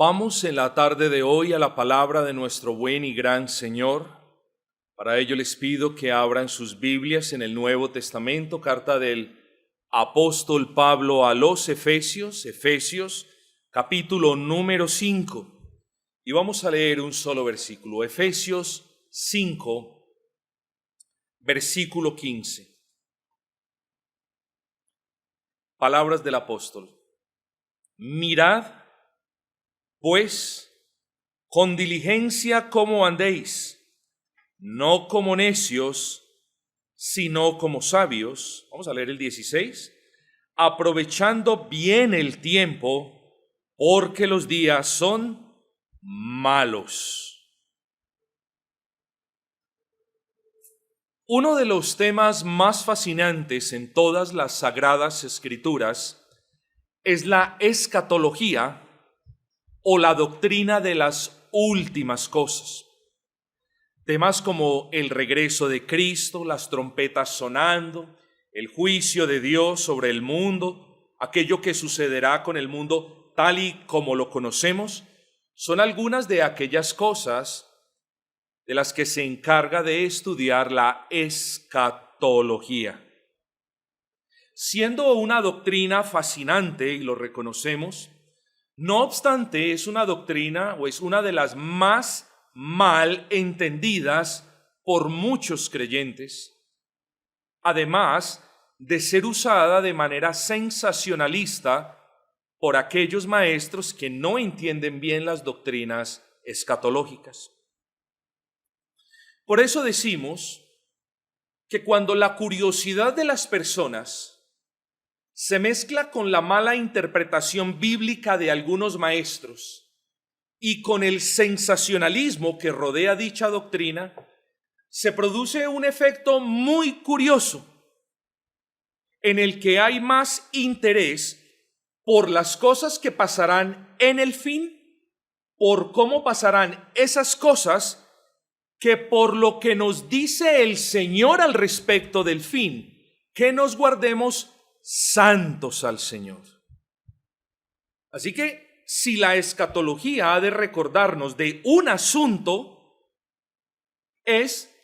Vamos en la tarde de hoy a la palabra de nuestro buen y gran Señor. Para ello les pido que abran sus Biblias en el Nuevo Testamento, carta del apóstol Pablo a los Efesios, capítulo número 5. Y vamos a leer un solo versículo, Efesios 5, versículo 15. Palabras del apóstol. Mirad, pues, con diligencia cómo andéis, no como necios, sino como sabios. Vamos a leer el 16. Aprovechando bien el tiempo, porque los días son malos. Uno de los temas más fascinantes en todas las Sagradas Escrituras es la escatología, o la doctrina de las últimas cosas. Temas como el regreso de Cristo, las trompetas sonando, el juicio de Dios sobre el mundo, aquello que sucederá con el mundo tal y como lo conocemos, son algunas de aquellas cosas de las que se encarga de estudiar la escatología. Siendo una doctrina fascinante, y lo reconocemos, no obstante, es una doctrina o es una de las más mal entendidas por muchos creyentes, además de ser usada de manera sensacionalista por aquellos maestros que no entienden bien las doctrinas escatológicas. Por eso decimos que cuando la curiosidad de las personas se mezcla con la mala interpretación bíblica de algunos maestros y con el sensacionalismo que rodea dicha doctrina, se produce un efecto muy curioso en el que hay más interés por las cosas que pasarán en el fin, por cómo pasarán esas cosas, que por lo que nos dice el Señor al respecto del fin, que nos guardemos santos al Señor. Así que si la escatología ha de recordarnos de un asunto, es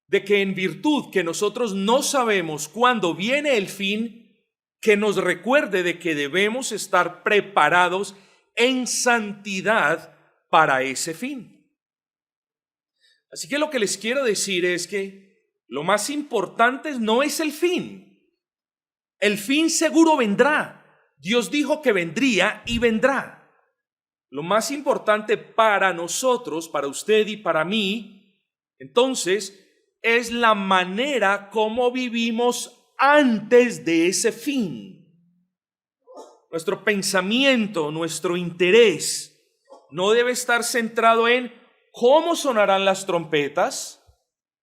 de que en virtud que nosotros no sabemos cuándo viene el fin, que nos recuerde de que debemos estar preparados en santidad para ese fin. Así que lo que les quiero decir es que lo más importante no es el fin. El fin seguro vendrá. Dios dijo que vendría y vendrá. Lo más importante para nosotros, para usted y para mí, entonces, es la manera como vivimos antes de ese fin. Nuestro pensamiento, nuestro interés, no debe estar centrado en cómo sonarán las trompetas,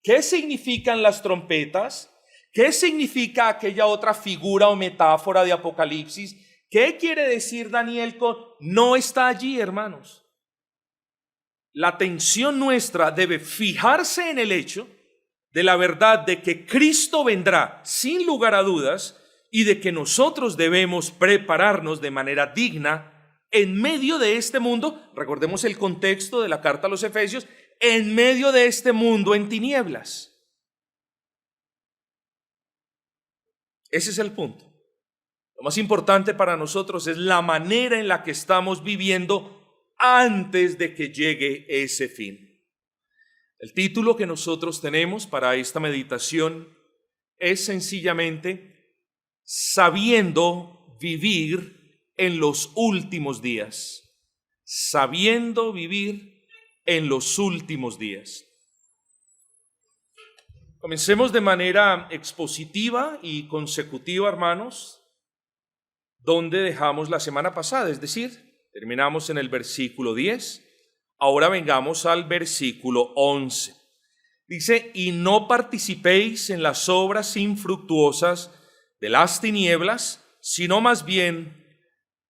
qué significan las trompetas, ¿qué significa aquella otra figura o metáfora de Apocalipsis? ¿Qué quiere decir Daniel con no está allí, hermanos? La atención nuestra debe fijarse en el hecho de la verdad de que Cristo vendrá sin lugar a dudas y de que nosotros debemos prepararnos de manera digna en medio de este mundo. Recordemos el contexto de la carta a los Efesios, en medio de este mundo en tinieblas. Ese es el punto. Lo más importante para nosotros es la manera en la que estamos viviendo antes de que llegue ese fin. El título que nosotros tenemos para esta meditación es sencillamente Sabiendo vivir en los últimos días. Sabiendo vivir en los últimos días. Comencemos de manera expositiva y consecutiva, hermanos, donde dejamos la semana pasada, es decir, terminamos en el versículo 10, ahora vengamos al versículo 11. Dice, y no participéis en las obras infructuosas de las tinieblas, sino más bien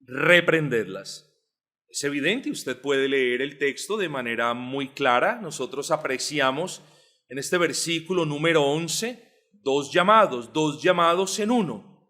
reprendedlas. Es evidente, usted puede leer el texto de manera muy clara. Nosotros apreciamos en este versículo número 11 dos llamados en uno.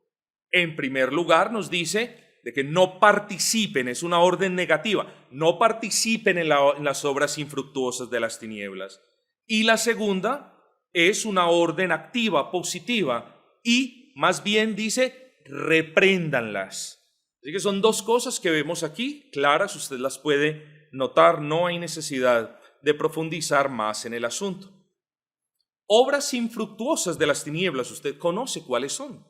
En primer lugar nos dice de que no participen, es una orden negativa, no participen en las obras infructuosas de las tinieblas. Y la segunda es una orden activa, positiva, y más bien dice, repréndanlas. Así que son dos cosas que vemos aquí, claras, usted las puede notar, no hay necesidad de profundizar más en el asunto. Obras infructuosas de las tinieblas, usted conoce cuáles son.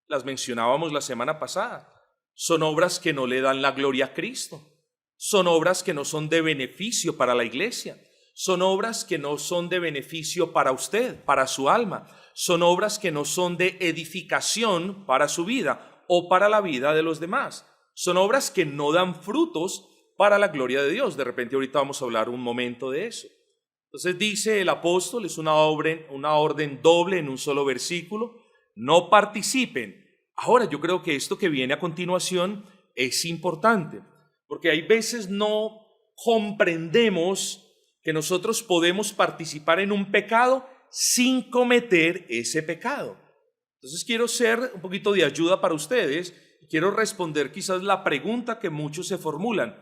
Las mencionábamos la semana pasada. Son obras que no le dan la gloria a Cristo. Son obras que no son de beneficio para la iglesia. Son obras que no son de beneficio para usted, para su alma. Son obras que no son de edificación para su vida o para la vida de los demás. Son obras que no dan frutos para la gloria de Dios. De repente ahorita vamos a hablar un momento de eso. Entonces dice el apóstol, es una orden doble en un solo versículo. No participen. Ahora yo creo que esto que viene a continuación es importante, porque hay veces no comprendemos que nosotros podemos participar en un pecado sin cometer ese pecado. Entonces quiero ser un poquito de ayuda para ustedes y quiero responder quizás la pregunta que muchos se formulan.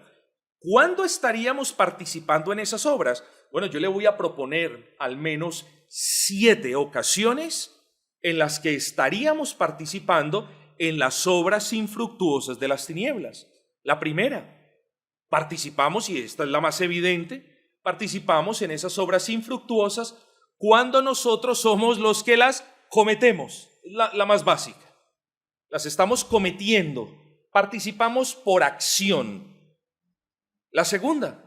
¿Cuándo estaríamos participando en esas obras? Bueno, yo le voy a proponer al menos 7 ocasiones en las que estaríamos participando en las obras infructuosas de las tinieblas. La primera, participamos, y esta es la más evidente, participamos en esas obras infructuosas cuando nosotros somos los que las cometemos, la más básica. Las estamos cometiendo, participamos por acción. La segunda,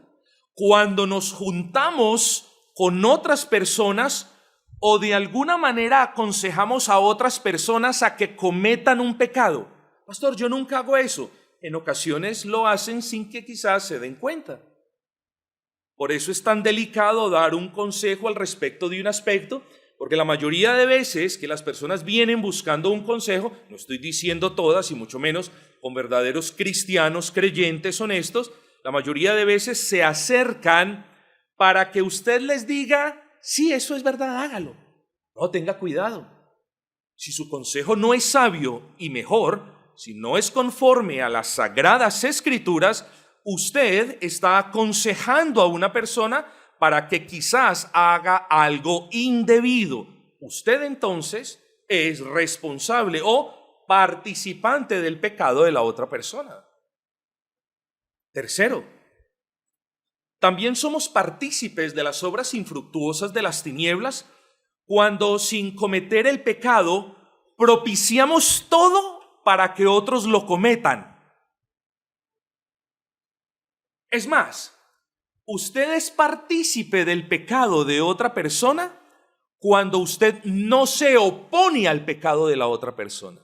cuando nos juntamos con otras personas o de alguna manera aconsejamos a otras personas a que cometan un pecado. Pastor, yo nunca hago eso. En ocasiones lo hacen sin que quizás se den cuenta. Por eso es tan delicado dar un consejo al respecto de un aspecto, porque la mayoría de veces que las personas vienen buscando un consejo, no estoy diciendo todas y mucho menos con verdaderos cristianos, creyentes, honestos, la mayoría de veces se acercan para que usted les diga, sí, eso es verdad, hágalo. No, tenga cuidado. Si su consejo no es sabio y mejor, si no es conforme a las sagradas escrituras, usted está aconsejando a una persona para que quizás haga algo indebido. Usted entonces es responsable o participante del pecado de la otra persona. Tercero, también somos partícipes de las obras infructuosas de las tinieblas cuando, sin cometer el pecado, propiciamos todo para que otros lo cometan. Es más, usted es partícipe del pecado de otra persona cuando usted no se opone al pecado de la otra persona.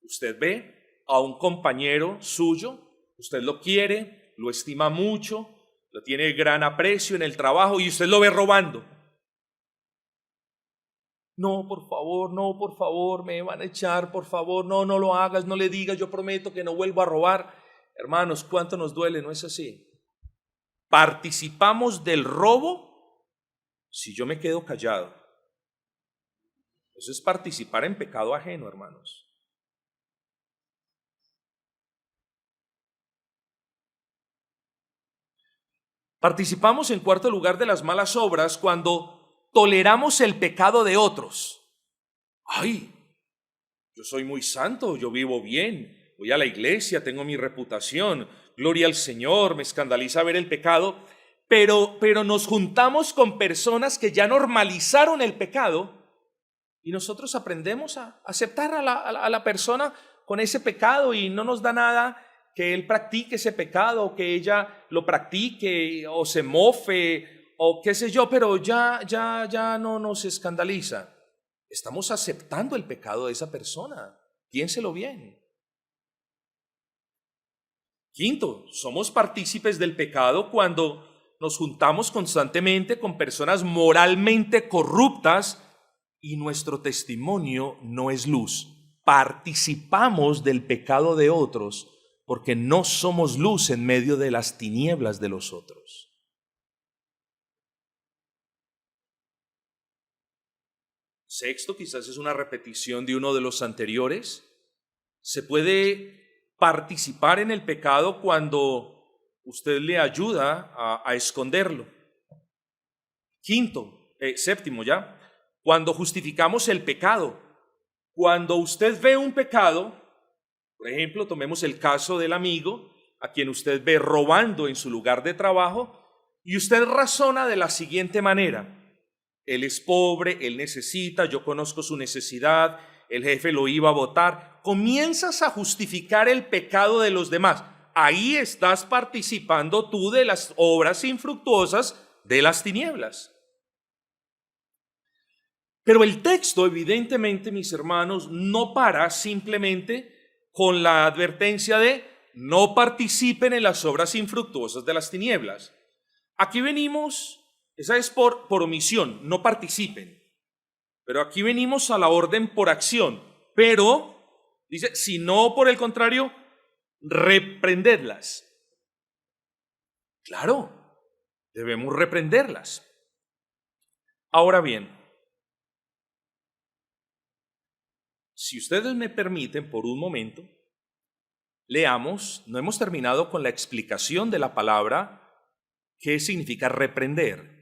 Usted ve a un compañero suyo, usted lo quiere, lo estima mucho, lo tiene gran aprecio en el trabajo y usted lo ve robando. No, por favor, me van a echar, por favor, no lo hagas, no le digas, yo prometo que no vuelvo a robar. Hermanos, ¿cuánto nos duele? ¿No es así? Participamos del robo si yo me quedo callado. Eso es participar en pecado ajeno, hermanos. Participamos, en cuarto lugar, de las malas obras cuando toleramos el pecado de otros. Ay, yo soy muy santo, yo vivo bien, voy a la iglesia, tengo mi reputación, gloria al Señor, me escandaliza ver el pecado, pero nos juntamos con personas que ya normalizaron el pecado y nosotros aprendemos a aceptar a la persona con ese pecado y no nos da nada que él practique ese pecado, o que ella lo practique, o se mofe, o qué sé yo, pero ya no nos escandaliza. Estamos aceptando el pecado de esa persona. Piénselo bien. Quinto, somos partícipes del pecado cuando nos juntamos constantemente con personas moralmente corruptas y nuestro testimonio no es luz. Participamos del pecado de otros porque no somos luz en medio de las tinieblas de los otros. sexto, quizás es una repetición de uno de los anteriores. Se puede participar en el pecado cuando usted le ayuda a esconderlo. Séptimo ya, cuando justificamos el pecado. Cuando usted ve un pecado, por ejemplo, tomemos el caso del amigo a quien usted ve robando en su lugar de trabajo, y usted razona de la siguiente manera: él es pobre, él necesita, yo conozco su necesidad, el jefe lo iba a votar. Comienzas a justificar el pecado de los demás. Ahí estás participando tú de las obras infructuosas de las tinieblas. Pero el texto, evidentemente, mis hermanos, no para simplemente con la advertencia de no participen en las obras infructuosas de las tinieblas. Aquí venimos, esa es por omisión, no participen. Pero aquí venimos a la orden por acción. Pero, dice, si no, por el contrario, reprendedlas. Claro, debemos reprenderlas. Ahora bien, si ustedes me permiten por un momento, leamos, no hemos terminado con la explicación de la palabra, qué significa reprender,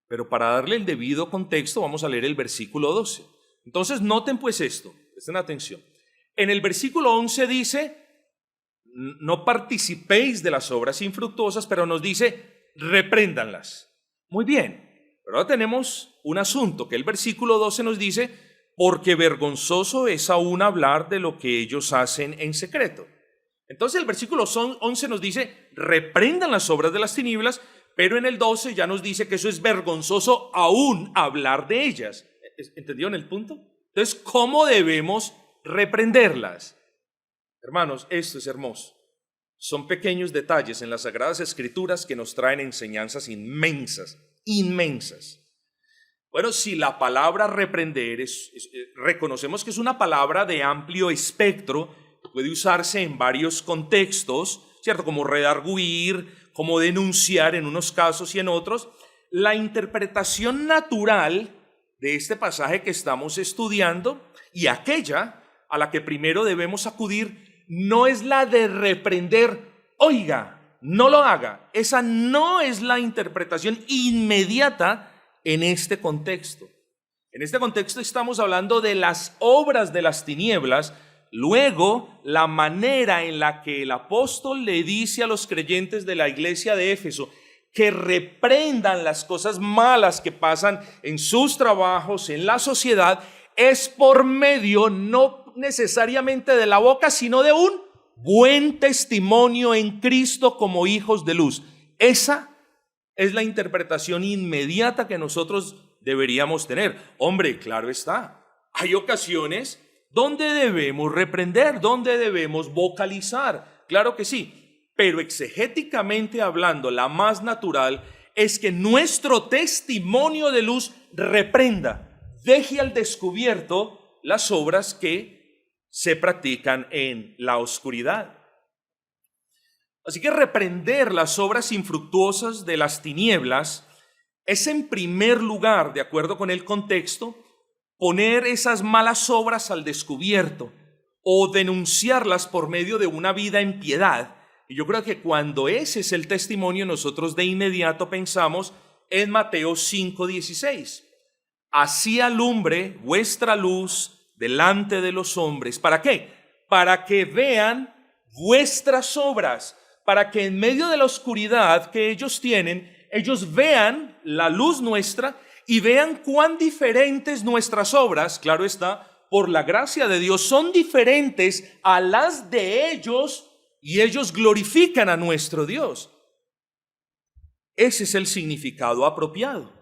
pero para darle el debido contexto vamos a leer el versículo 12. Entonces noten pues esto, presten atención. En el versículo 11 dice, no participéis de las obras infructuosas, pero nos dice, repréndanlas. Muy bien, pero ahora tenemos un asunto que el versículo 12 nos dice, porque vergonzoso es aún hablar de lo que ellos hacen en secreto. Entonces el versículo 11 nos dice, reprendan las obras de las tinieblas, pero en el 12 ya nos dice que eso es vergonzoso aún hablar de ellas. ¿Entendieron el punto? Entonces, ¿cómo debemos reprenderlas? Hermanos, esto es hermoso. Son pequeños detalles en las Sagradas Escrituras que nos traen enseñanzas inmensas, inmensas. Bueno, si la palabra reprender reconocemos que es una palabra de amplio espectro, puede usarse en varios contextos, ¿cierto? Como redarguir, como denunciar en unos casos y en otros. La interpretación natural de este pasaje que estamos estudiando y aquella a la que primero debemos acudir no es la de reprender, oiga, no lo haga. Esa no es la interpretación inmediata en este contexto. En este contexto estamos hablando de las obras de las tinieblas. Luego, la manera en la que el apóstol le dice a los creyentes de la iglesia de Éfeso que reprendan las cosas malas que pasan en sus trabajos, en la sociedad, es por medio no necesariamente de la boca, sino de un buen testimonio en Cristo como hijos de luz. Esa es la interpretación inmediata que nosotros deberíamos tener. Hombre, claro está, hay ocasiones donde debemos reprender, donde debemos vocalizar, claro que sí, pero exegéticamente hablando, la más natural es que nuestro testimonio de luz reprenda, deje al descubierto las obras que se practican en la oscuridad. Así que reprender las obras infructuosas de las tinieblas es en primer lugar, de acuerdo con el contexto, poner esas malas obras al descubierto o denunciarlas por medio de una vida en piedad. Y yo creo que cuando ese es el testimonio, nosotros de inmediato pensamos en Mateo 5:16. Así alumbre vuestra luz delante de los hombres. ¿Para qué? Para que vean vuestras obras, para que en medio de la oscuridad que ellos tienen, ellos vean la luz nuestra y vean cuán diferentes nuestras obras, claro está, por la gracia de Dios, son diferentes a las de ellos y ellos glorifican a nuestro Dios. Ese es el significado apropiado.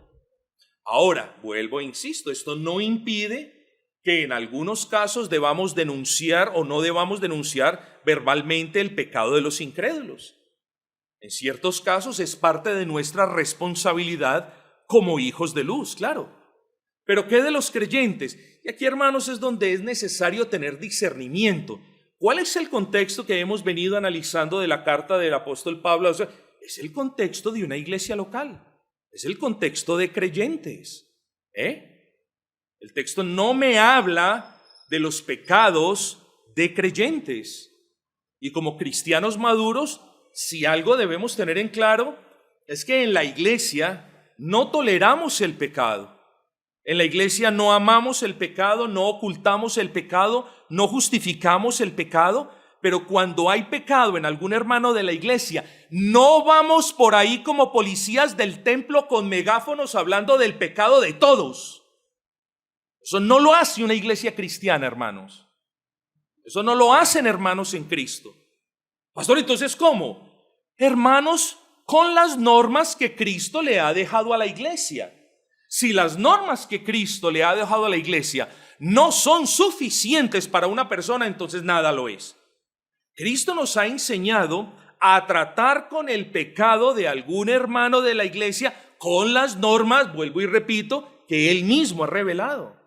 Ahora, vuelvo e insisto, esto no impide que en algunos casos debamos denunciar o no debamos denunciar verbalmente el pecado de los incrédulos. En ciertos casos es parte de nuestra responsabilidad como hijos de luz, claro. Pero ¿qué de los creyentes? Y aquí, hermanos, es donde es necesario tener discernimiento. ¿Cuál es el contexto que hemos venido analizando de la carta del apóstol Pablo? O sea, es el contexto de una iglesia local, es el contexto de creyentes, El texto no me habla de los pecados de creyentes. Y como cristianos maduros, si algo debemos tener en claro, es que en la iglesia no toleramos el pecado. En la iglesia no amamos el pecado, no ocultamos el pecado, no justificamos el pecado, pero cuando hay pecado en algún hermano de la iglesia, no vamos por ahí como policías del templo con megáfonos hablando del pecado de todos. Eso no lo hace una iglesia cristiana, hermanos. Eso no lo hacen hermanos en Cristo. Pastor, entonces, ¿cómo? Hermanos, con las normas que Cristo le ha dejado a la iglesia. Si las normas que Cristo le ha dejado a la iglesia no son suficientes para una persona, entonces nada lo es. Cristo nos ha enseñado a tratar con el pecado de algún hermano de la iglesia con las normas, vuelvo y repito, que Él mismo ha revelado.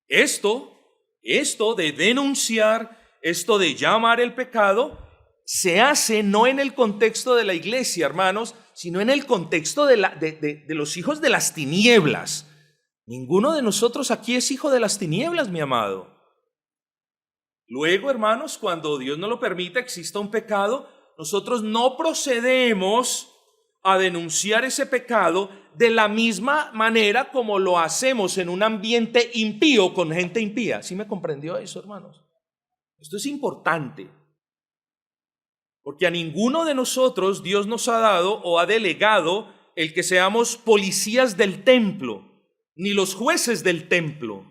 Esto de denunciar, esto de llamar el pecado, se hace no en el contexto de la iglesia, hermanos, sino en el contexto de los hijos de las tinieblas. Ninguno de nosotros aquí es hijo de las tinieblas, mi amado. Luego, hermanos, cuando Dios no lo permita, exista un pecado, nosotros no procedemos a denunciar ese pecado de la misma manera como lo hacemos en un ambiente impío con gente impía. ¿Sí me comprendió eso, hermanos? Esto es importante, porque a ninguno de nosotros Dios nos ha dado o ha delegado el que seamos policías del templo, ni los jueces del templo,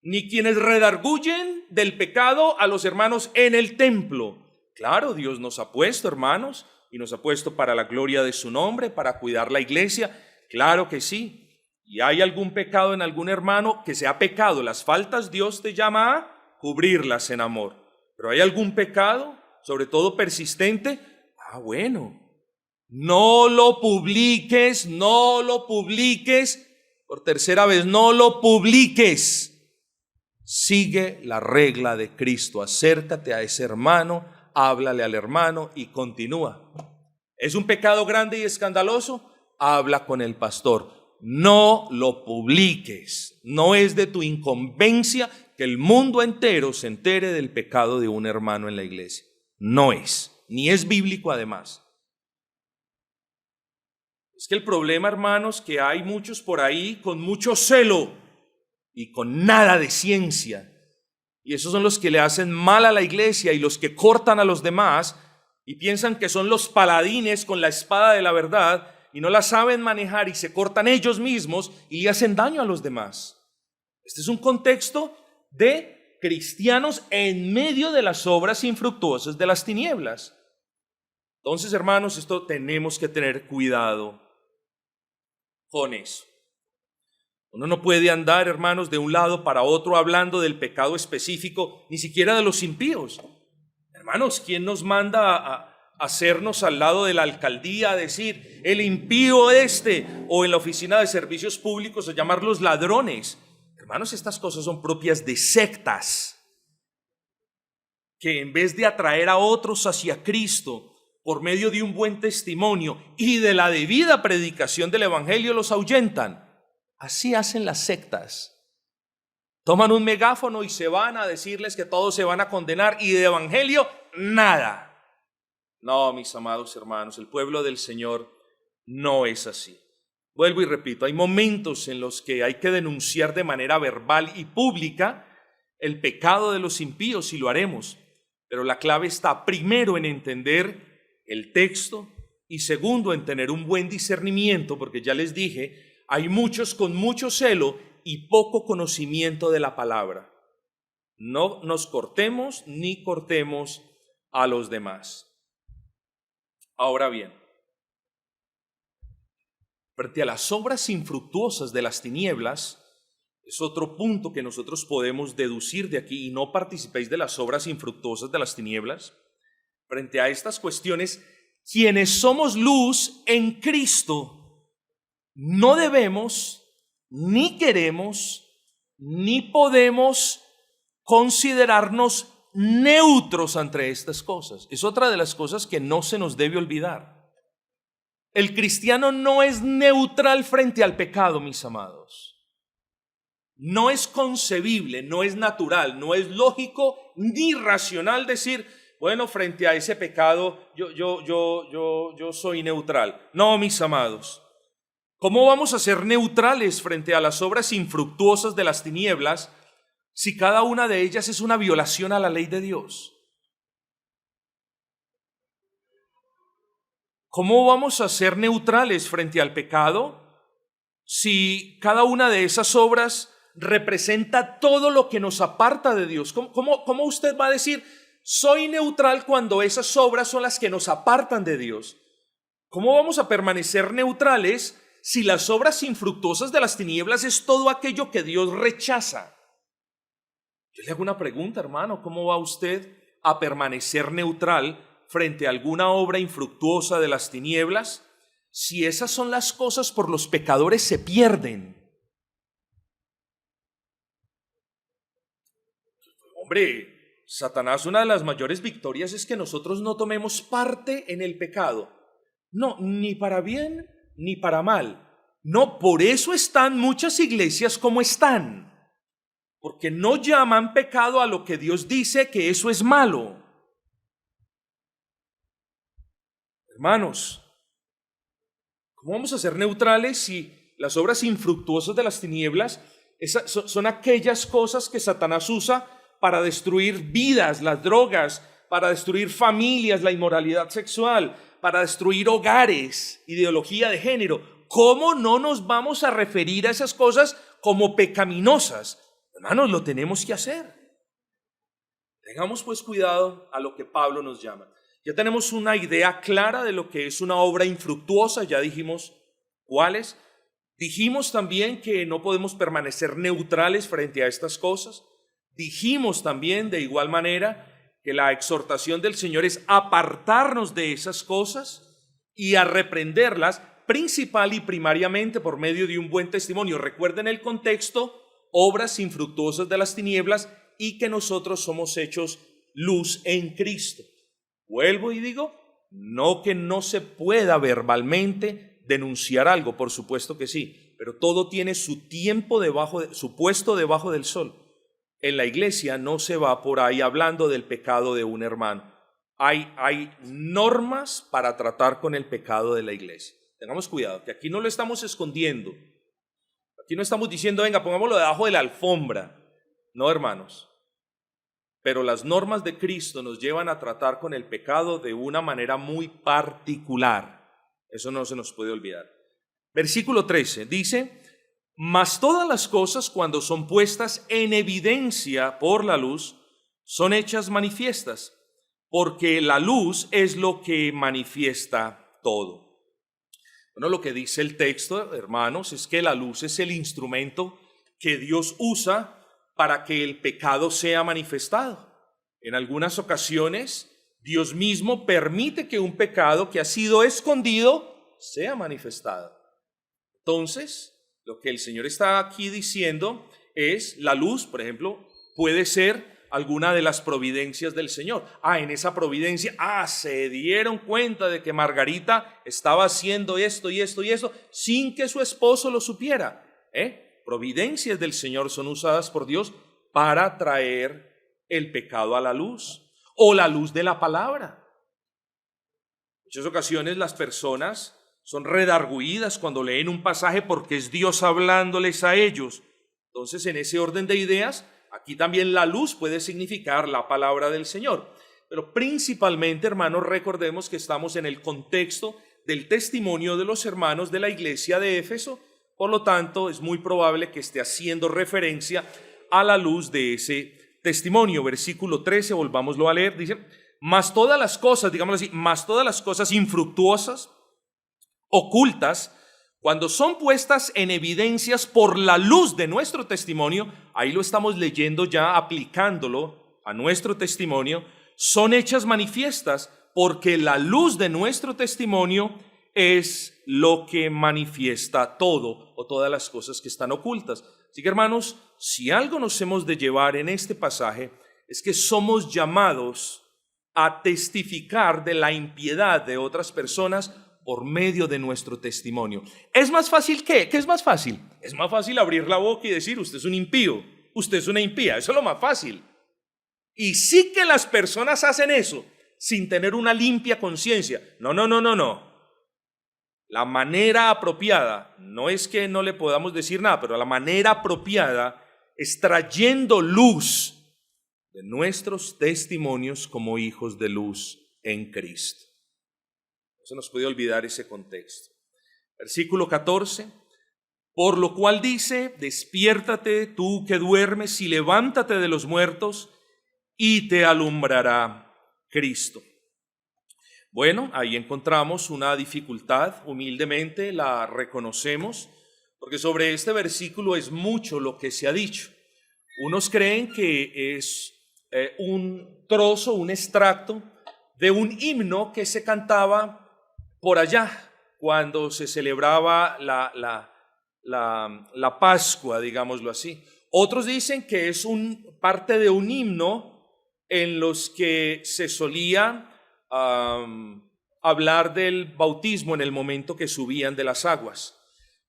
ni quienes redarguyen del pecado a los hermanos en el templo. Claro, Dios nos ha puesto, hermanos, y nos ha puesto para la gloria de su nombre, para cuidar la iglesia. Claro que sí. Y hay algún pecado en algún hermano que sea pecado, las faltas Dios te llama a cubrirlas en amor. Pero hay algún pecado, sobre todo persistente, bueno, no lo publiques, por tercera vez, no lo publiques. Sigue la regla de Cristo, acércate a ese hermano, háblale al hermano y continúa. ¿Es un pecado grande y escandaloso? Habla con el pastor. No lo publiques. No es de tu incumbencia que el mundo entero se entere del pecado de un hermano en la iglesia. No es, ni es bíblico además. Es que el problema, hermanos, que hay muchos por ahí con mucho celo y con nada de ciencia. Y esos son los que le hacen mal a la iglesia y los que cortan a los demás y piensan que son los paladines con la espada de la verdad y no la saben manejar y se cortan ellos mismos y le hacen daño a los demás. Este es un contexto de cristianos en medio de las obras infructuosas de las tinieblas. Entonces, hermanos, esto tenemos que tener cuidado con eso. Uno no puede andar, hermanos, de un lado para otro hablando del pecado específico, ni siquiera de los impíos. Hermanos, ¿quién nos manda a hacernos al lado de la alcaldía a decir el impío o en la oficina de servicios públicos a llamarlos ladrones? Hermanos, estas cosas son propias de sectas que en vez de atraer a otros hacia Cristo por medio de un buen testimonio y de la debida predicación del evangelio, los ahuyentan. Así hacen las sectas. Toman un megáfono y se van a decirles que todos se van a condenar y de evangelio nada. No, mis amados hermanos, el pueblo del Señor no es así. Vuelvo y repito, hay momentos en los que hay que denunciar de manera verbal y pública el pecado de los impíos y lo haremos. Pero la clave está primero en entender el texto y segundo en tener un buen discernimiento, porque ya les dije, hay muchos con mucho celo y poco conocimiento de la palabra. No nos cortemos ni cortemos a los demás. Ahora bien, frente a las obras infructuosas de las tinieblas, es otro punto que nosotros podemos deducir de aquí, y no participéis de las obras infructuosas de las tinieblas. Frente a estas cuestiones, quienes somos luz en Cristo, no debemos, ni queremos, ni podemos considerarnos neutros ante estas cosas. Es otra de las cosas que no se nos debe olvidar. El cristiano no es neutral frente al pecado, mis amados. No es concebible, no es natural, no es lógico ni racional decir, bueno, frente a ese pecado yo soy neutral. No, mis amados. ¿Cómo vamos a ser neutrales frente a las obras infructuosas de las tinieblas si cada una de ellas es una violación a la ley de Dios? ¿Cómo vamos a ser neutrales frente al pecado si cada una de esas obras representa todo lo que nos aparta de Dios? ¿Cómo usted va a decir, soy neutral cuando esas obras son las que nos apartan de Dios? ¿Cómo vamos a permanecer neutrales si las obras infructuosas de las tinieblas es todo aquello que Dios rechaza? Yo le hago una pregunta, hermano, ¿cómo va usted a permanecer neutral frente a alguna obra infructuosa de las tinieblas si esas son las cosas por los pecadores se pierden? Hombre, Satanás, una de las mayores victorias es que nosotros no tomemos parte en el pecado. No, ni para bien ni para mal. No, por eso están muchas iglesias como están, porque no llaman pecado a lo que Dios dice que eso es malo. Hermanos, ¿cómo vamos a ser neutrales si las obras infructuosas de las tinieblas son aquellas cosas que Satanás usa para destruir vidas, las drogas, para destruir familias, la inmoralidad sexual, para destruir hogares, ideología de género? ¿Cómo no nos vamos a referir a esas cosas como pecaminosas? Hermanos, lo tenemos que hacer. Tengamos pues cuidado a lo que Pablo nos llama. Ya tenemos una idea clara de lo que es una obra infructuosa, ya dijimos cuáles. Dijimos también que no podemos permanecer neutrales frente a estas cosas. Dijimos también de igual manera que la exhortación del Señor es apartarnos de esas cosas y a reprenderlas principal y primariamente por medio de un buen testimonio. Recuerden el contexto, obras infructuosas de las tinieblas y que nosotros somos hechos luz en Cristo. Vuelvo y digo, no que no se pueda verbalmente denunciar algo, por supuesto que sí, pero todo tiene su tiempo su puesto debajo del sol. En la iglesia no se va por ahí hablando del pecado de un hermano. Hay normas para tratar con el pecado de la iglesia. Tengamos cuidado, que aquí no lo estamos escondiendo. Aquí no estamos diciendo, venga, pongámoslo debajo de la alfombra. No, hermanos. Pero las normas de Cristo nos llevan a tratar con el pecado de una manera muy particular. Eso no se nos puede olvidar. Versículo 13 dice, mas todas las cosas cuando son puestas en evidencia por la luz, son hechas manifiestas, porque la luz es lo que manifiesta todo. Bueno, lo que dice el texto, hermanos, es que la luz es el instrumento que Dios usa para que el pecado sea manifestado. En algunas ocasiones, Dios mismo permite que un pecado que ha sido escondido sea manifestado. Entonces, lo que el Señor está aquí diciendo es, la luz, por ejemplo, puede ser alguna de las providencias del Señor. En esa providencia, se dieron cuenta de que Margarita estaba haciendo esto y esto y esto, sin que su esposo lo supiera. Providencias del Señor son usadas por Dios para traer el pecado a la luz, o la luz de la palabra. En muchas ocasiones las personas son redargüidas cuando leen un pasaje porque es Dios hablándoles a ellos. Entonces, en ese orden de ideas, aquí también la luz puede significar la palabra del Señor. Pero principalmente, hermanos, recordemos que estamos en el contexto del testimonio de los hermanos de la iglesia de Éfeso. Por lo tanto, es muy probable que esté haciendo referencia a la luz de ese testimonio. Versículo 13, volvámoslo a leer, dice, mas todas las cosas, digámoslo así, mas todas las cosas infructuosas, ocultas, cuando son puestas en evidencias por la luz de nuestro testimonio, ahí lo estamos leyendo ya, aplicándolo a nuestro testimonio, son hechas manifiestas porque la luz de nuestro testimonio es lo que manifiesta todo o todas las cosas que están ocultas. Así que, hermanos, si algo nos hemos de llevar en este pasaje es que somos llamados a testificar de la impiedad de otras personas por medio de nuestro testimonio. ¿Es más fácil qué? ¿Qué es más fácil? Es más fácil abrir la boca y decir, usted es un impío, usted es una impía. Eso es lo más fácil. Y sí que las personas hacen eso sin tener una limpia conciencia. No. La manera apropiada, no es que no le podamos decir nada, pero la manera apropiada es trayendo luz de nuestros testimonios como hijos de luz en Cristo. No se nos puede olvidar ese contexto. Versículo 14, por lo cual dice, despiértate tú que duermes y levántate de los muertos y te alumbrará Cristo. Bueno, ahí encontramos una dificultad, humildemente la reconocemos, porque sobre este versículo es mucho lo que se ha dicho. Unos creen que es un trozo, un extracto de un himno que se cantaba por allá, cuando se celebraba la Pascua, digámoslo así. Otros dicen que es parte de un himno en los que se solía hablar del bautismo en el momento que subían de las aguas.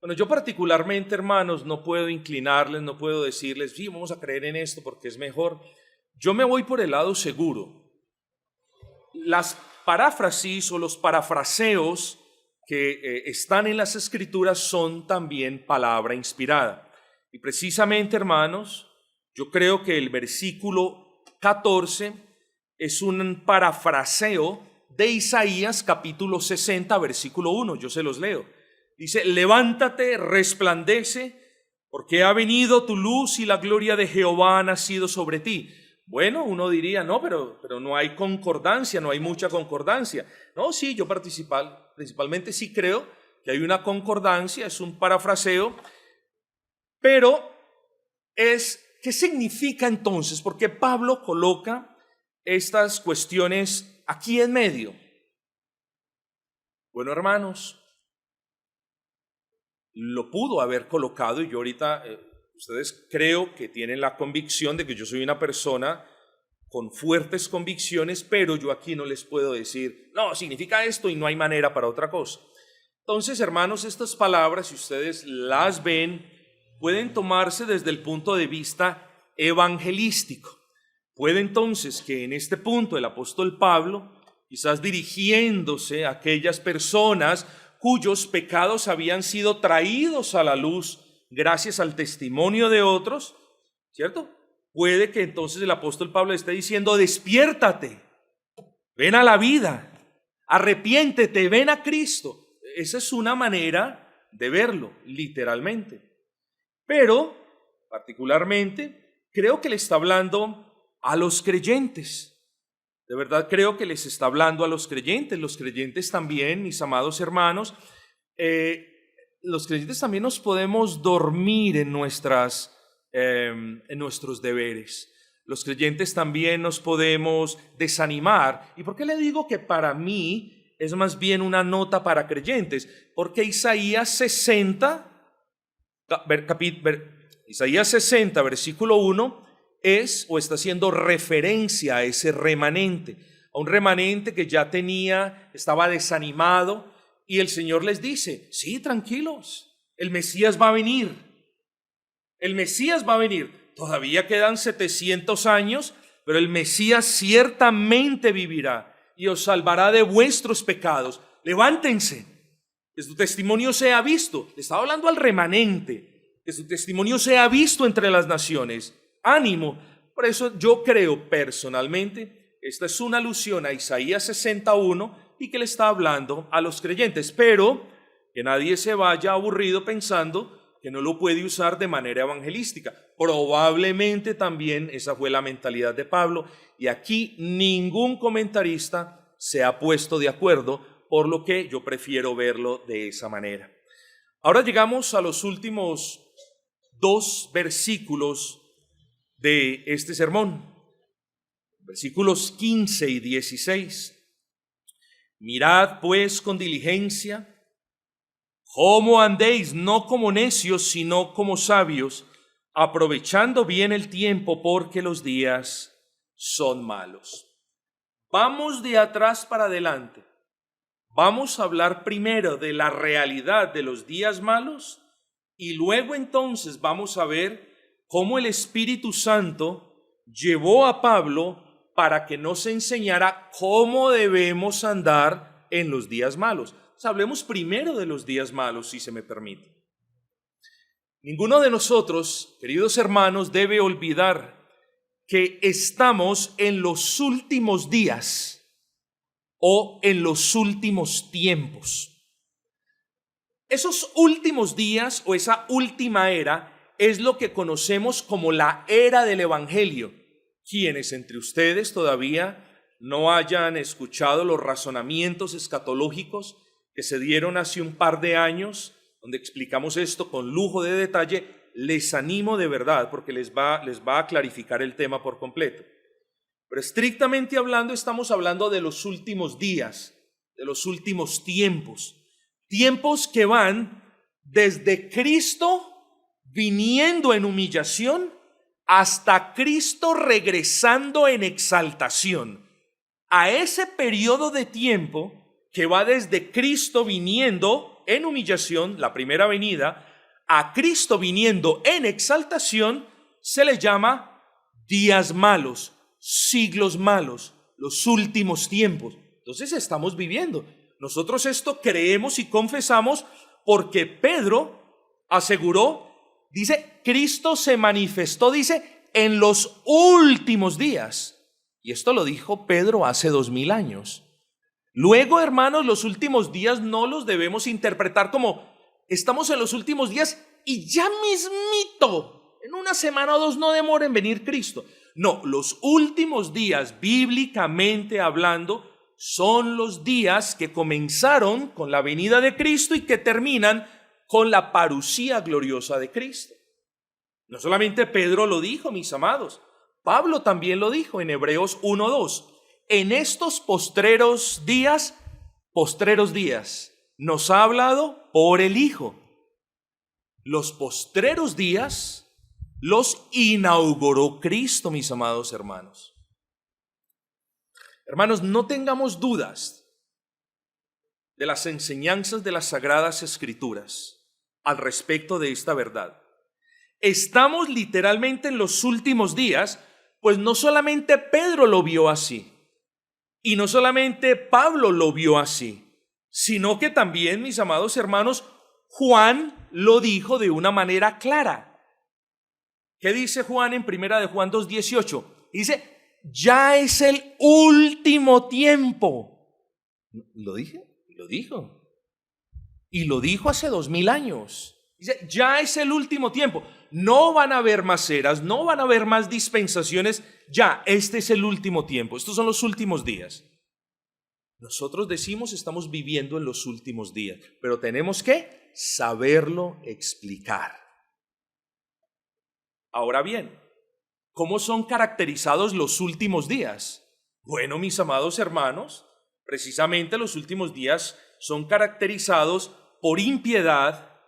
Bueno, yo particularmente, hermanos, no puedo inclinarles, no puedo decirles, sí, vamos a creer en esto porque es mejor. Yo me voy por el lado seguro. Las paráfrasis o los parafraseos que están en las Escrituras son también palabra inspirada. Y precisamente, hermanos, yo creo que el versículo 14 es un parafraseo de Isaías capítulo 60, versículo 1. Yo se los leo. Dice, levántate, resplandece, porque ha venido tu luz y la gloria de Jehová ha nacido sobre ti. Bueno, uno diría, no, pero no hay concordancia, no hay mucha concordancia. No, sí, yo principalmente sí creo que hay una concordancia, es un parafraseo, pero ¿qué significa entonces? Porque Pablo coloca estas cuestiones aquí en medio. Bueno, hermanos, lo pudo haber colocado y yo ahorita, ustedes creo que tienen la convicción de que yo soy una persona con fuertes convicciones, pero yo aquí no les puedo decir, no, significa esto y no hay manera para otra cosa. Entonces, hermanos, estas palabras, si ustedes las ven, pueden tomarse desde el punto de vista evangelístico. Puede entonces que en este punto el apóstol Pablo, quizás dirigiéndose a aquellas personas cuyos pecados habían sido traídos a la luz gracias al testimonio de otros, ¿cierto? Puede que entonces el apóstol Pablo esté diciendo, despiértate, ven a la vida, arrepiéntete, ven a Cristo. Esa es una manera de verlo, literalmente. Pero, particularmente, creo que le está hablando a los creyentes. De verdad creo que les está hablando a los creyentes. Los creyentes también, mis amados hermanos, los creyentes también nos podemos dormir en nuestros deberes. Los creyentes también nos podemos desanimar. ¿Y por qué le digo que para mí es más bien una nota para creyentes? Porque Isaías 60, versículo 1, está haciendo referencia a ese remanente, a un remanente que ya estaba desanimado, y el Señor les dice, sí, tranquilos, el Mesías va a venir, todavía quedan 700 años, pero el Mesías ciertamente vivirá y os salvará de vuestros pecados. Levántense, que su testimonio sea visto. Le estaba hablando al remanente, que su testimonio sea visto entre las naciones. Ánimo. Por eso yo creo personalmente, esta es una alusión a Isaías 61 y que le está hablando a los creyentes, pero que nadie se vaya aburrido pensando que no lo puede usar de manera evangelística. Probablemente también esa fue la mentalidad de Pablo y aquí ningún comentarista se ha puesto de acuerdo, por lo que yo prefiero verlo de esa manera. Ahora llegamos a los últimos 2 versículos de este sermón, versículos 15 y 16. Mirad pues con diligencia cómo andéis, no como necios, sino como sabios, aprovechando bien el tiempo, porque los días son malos. Vamos de atrás para adelante. vamos a hablar primero de la realidad de los días malos y luego entonces vamos a ver cómo el Espíritu Santo llevó a Pablo para que nos enseñara cómo debemos andar en los días malos. Entonces, hablemos primero de los días malos, si se me permite. Ninguno de nosotros, queridos hermanos, debe olvidar que estamos en los últimos días o en los últimos tiempos. Esos últimos días o esa última era es lo que conocemos como la era del Evangelio. Quienes entre ustedes todavía no hayan escuchado los razonamientos escatológicos que se dieron hace un par de años, donde explicamos esto con lujo de detalle, les animo de verdad porque les va a clarificar el tema por completo. Pero estrictamente hablando, estamos hablando de los últimos días, de los últimos tiempos. Tiempos que van desde Cristo viniendo en humillación hasta Cristo regresando en exaltación. A ese periodo de tiempo que va desde Cristo viniendo en humillación, la primera venida, a Cristo viniendo en exaltación, se le llama días malos, siglos malos, los últimos tiempos. Entonces estamos viviendo. Nosotros esto creemos y confesamos porque Pedro aseguró, dice, Cristo se manifestó, dice, en los últimos días. Y esto lo dijo Pedro hace 2000 años. Luego, hermanos, los últimos días no los debemos interpretar como estamos en los últimos días y ya mismito, en una semana o dos no demora en venir Cristo. No, los últimos días, bíblicamente hablando, son los días que comenzaron con la venida de Cristo y que terminan con la parusía gloriosa de Cristo. No solamente Pedro lo dijo, mis amados, Pablo también lo dijo en Hebreos 1:2. En estos postreros días, nos ha hablado por el Hijo. Los postreros días los inauguró Cristo, mis amados hermanos. Hermanos, no tengamos dudas de las enseñanzas de las Sagradas Escrituras al respecto de esta verdad. Estamos literalmente en los últimos días, pues no solamente Pedro lo vio así, y no solamente Pablo lo vio así, sino que también, mis amados hermanos, Juan lo dijo de una manera clara. ¿Qué dice Juan en primera de Juan 2:18? Dice, ya es el último tiempo. ¿Lo dije? Lo dijo. Y lo dijo hace 2000 años. Dice, ya es el último tiempo. No van a haber más eras, no van a haber más dispensaciones. Ya, este es el último tiempo. Estos son los últimos días. Nosotros decimos estamos viviendo en los últimos días, pero tenemos que saberlo explicar. Ahora bien, ¿cómo son caracterizados los últimos días? Bueno, mis amados hermanos, precisamente los últimos días son caracterizados por impiedad,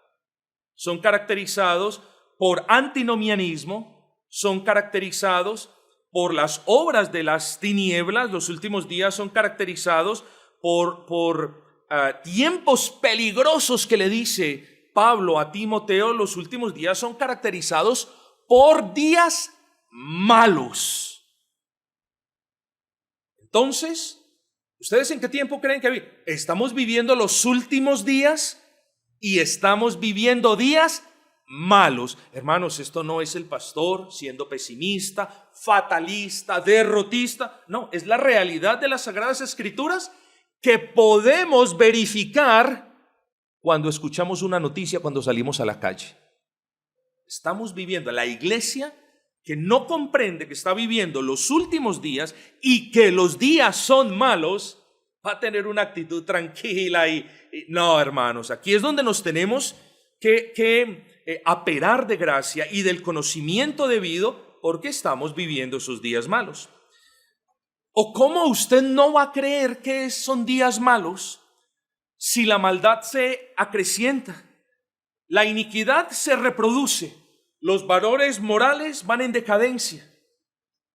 son caracterizados por antinomianismo, son caracterizados por las obras de las tinieblas. Los últimos días son caracterizados por tiempos peligrosos que le dice Pablo a Timoteo. Los últimos días son caracterizados por días malos. Entonces, ¿ustedes en qué tiempo creen que viven? Estamos viviendo los últimos días y estamos viviendo días malos. Hermanos, esto no es el pastor siendo pesimista, fatalista, derrotista. No, es la realidad de las Sagradas Escrituras que podemos verificar cuando escuchamos una noticia, cuando salimos a la calle. Estamos viviendo, la iglesia que no comprende que está viviendo los últimos días y que los días son malos, va a tener una actitud tranquila no, hermanos, aquí es donde nos tenemos que aperar de gracia y del conocimiento debido, porque estamos viviendo esos días malos. ¿O cómo usted no va a creer que son días malos si la maldad se acrecienta, la iniquidad se reproduce, los valores morales van en decadencia?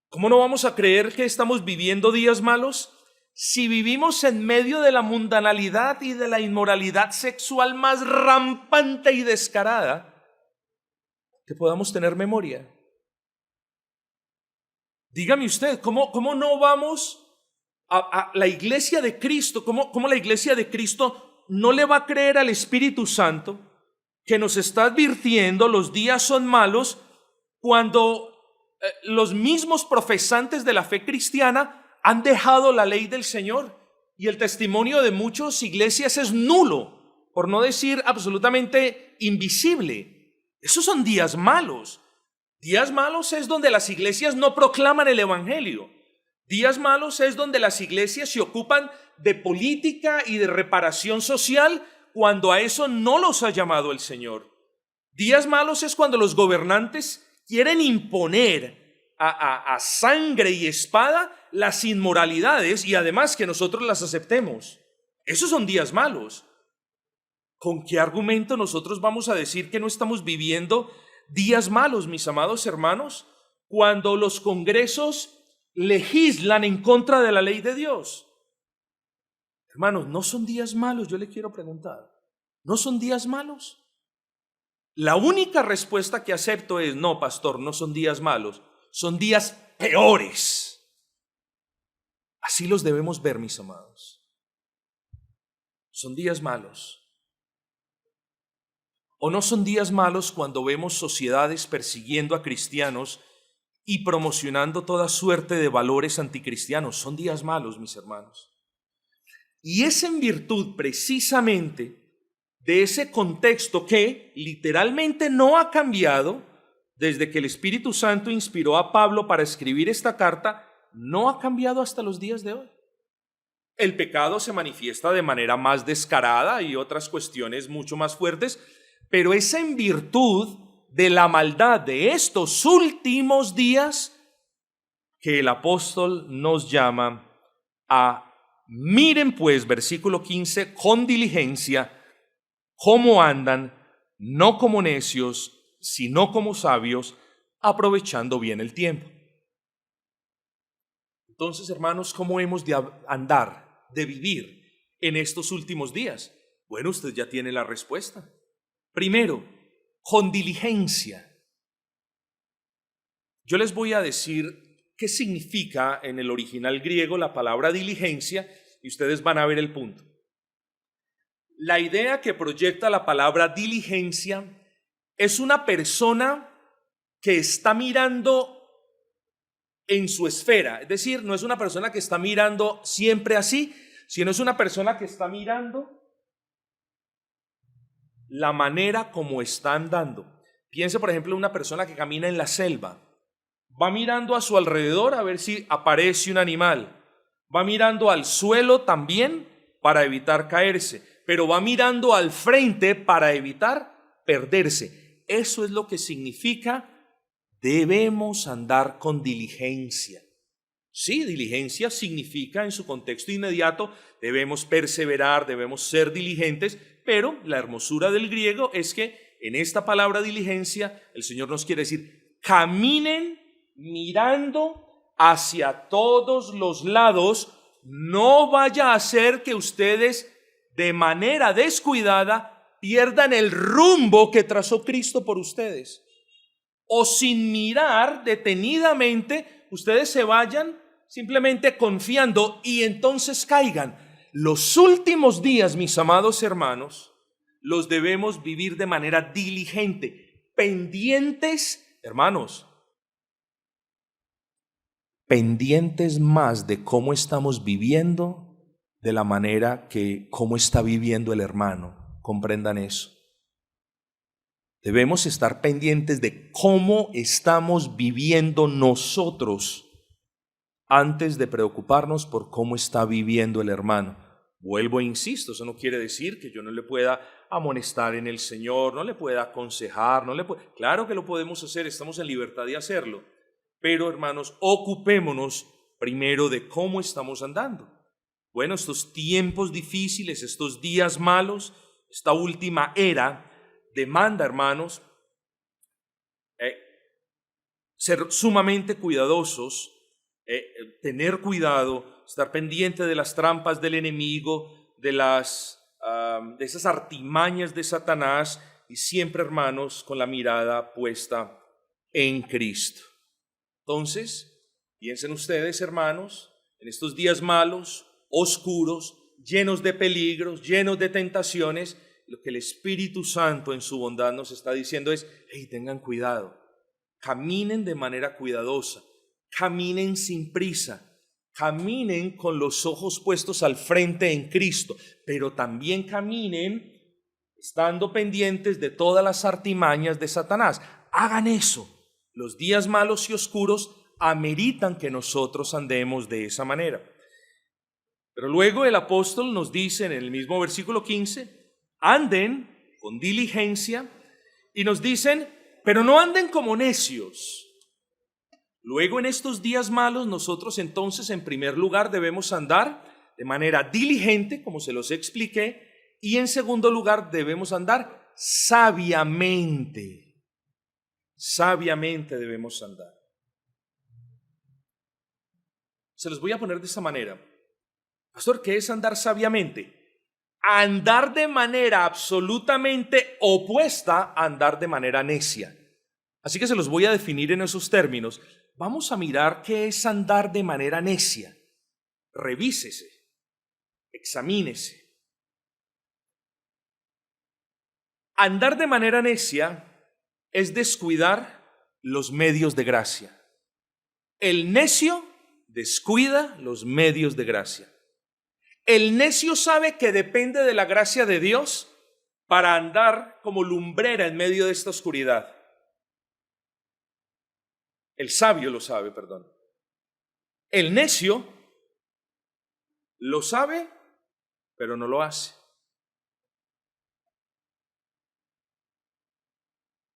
¿Cómo no vamos a creer que estamos viviendo días malos si vivimos en medio de la mundanalidad y de la inmoralidad sexual más rampante y descarada, que podamos tener memoria? Dígame usted, ¿cómo no vamos a la iglesia de Cristo? ¿Cómo la iglesia de Cristo no le va a creer al Espíritu Santo que nos está advirtiendo los días son malos cuando los mismos profesantes de la fe cristiana han dejado la ley del Señor y el testimonio de muchas iglesias es nulo, por no decir absolutamente invisible? Esos son días malos. Días malos es donde las iglesias no proclaman el evangelio. Días malos es donde las iglesias se ocupan de política y de reparación social cuando a eso no los ha llamado el Señor. Días malos es cuando los gobernantes quieren imponer a sangre y espada las inmoralidades y además que nosotros las aceptemos. Esos son días malos. ¿Con qué argumento nosotros vamos a decir que no estamos viviendo días malos, mis amados hermanos, cuando los congresos legislan en contra de la ley de Dios? Hermanos, ¿no son días malos? Yo le quiero preguntar, ¿no son días malos? La única respuesta que acepto es: no, pastor, no son días malos, son días peores. Así los debemos ver, mis amados. Son días malos. ¿O no son días malos cuando vemos sociedades persiguiendo a cristianos y promocionando toda suerte de valores anticristianos? Son días malos, mis hermanos. Y es en virtud precisamente de ese contexto que literalmente no ha cambiado desde que el Espíritu Santo inspiró a Pablo para escribir esta carta, no ha cambiado hasta los días de hoy. El pecado se manifiesta de manera más descarada y otras cuestiones mucho más fuertes, pero es en virtud de la maldad de estos últimos días que el apóstol nos llama a: miren pues, versículo 15, con diligencia cómo andan, no como necios, sino como sabios, aprovechando bien el tiempo. Entonces, hermanos, ¿cómo hemos de andar, de vivir en estos últimos días? Bueno, usted ya tiene la respuesta. Primero, con diligencia. Yo les voy a decir qué significa en el original griego la palabra diligencia y ustedes van a ver el punto. La idea que proyecta la palabra diligencia es una persona que está mirando en su esfera, es decir, no es una persona que está mirando siempre así, sino es una persona que está mirando la manera como está andando. Piense, por ejemplo, en una persona que camina en la selva. Va mirando a su alrededor a ver si aparece un animal. Va mirando al suelo también para evitar caerse, pero va mirando al frente para evitar perderse. Eso es lo que significa: debemos andar con diligencia. Sí, diligencia significa en su contexto inmediato, debemos perseverar, debemos ser diligentes, pero la hermosura del griego es que en esta palabra diligencia el Señor nos quiere decir: caminen mirando hacia todos los lados, no vaya a ser que ustedes de manera descuidada pierdan el rumbo que trazó Cristo por ustedes. O sin mirar detenidamente, ustedes se vayan simplemente confiando y entonces caigan. Los últimos días, mis amados hermanos, los debemos vivir de manera diligente, pendientes, hermanos, pendientes más de cómo estamos viviendo, de la manera que cómo está viviendo el hermano. Comprendan eso. Debemos estar pendientes de cómo estamos viviendo nosotros antes de preocuparnos por cómo está viviendo el hermano. Vuelvo e insisto, eso no quiere decir que yo no le pueda amonestar en el Señor, no le pueda aconsejar, claro que lo podemos hacer, estamos en libertad de hacerlo, pero hermanos, ocupémonos primero de cómo estamos andando. Bueno, estos tiempos difíciles, estos días malos, esta última era demanda, hermanos, ser sumamente cuidadosos, tener cuidado estar pendiente de las trampas del enemigo, de esas artimañas de Satanás, y siempre, hermanos, con la mirada puesta en Cristo. Entonces, piensen ustedes, hermanos, en estos días malos, oscuros, llenos de peligros, llenos de tentaciones, lo que el Espíritu Santo en su bondad nos está diciendo es: hey, tengan cuidado, caminen de manera cuidadosa, caminen sin prisa, caminen con los ojos puestos al frente en Cristo, pero también caminen estando pendientes de todas las artimañas de Satanás. Hagan eso. Los días malos y oscuros ameritan que nosotros andemos de esa manera. Pero luego el apóstol nos dice en el mismo versículo 15, anden con diligencia, y nos dicen, pero no anden como necios. Luego en estos días malos nosotros entonces en primer lugar debemos andar de manera diligente, como se los expliqué, y en segundo lugar debemos andar sabiamente. Sabiamente debemos andar. Se los voy a poner de esta manera. Pastor, ¿qué es andar sabiamente? Andar de manera absolutamente opuesta a andar de manera necia. Así que se los voy a definir en esos términos. Vamos a mirar qué es andar de manera necia. Revísese, examínese. Andar de manera necia es descuidar los medios de gracia. El necio descuida los medios de gracia. El necio sabe que depende de la gracia de Dios para andar como lumbrera en medio de esta oscuridad. El sabio lo sabe, perdón. El necio lo sabe, pero no lo hace.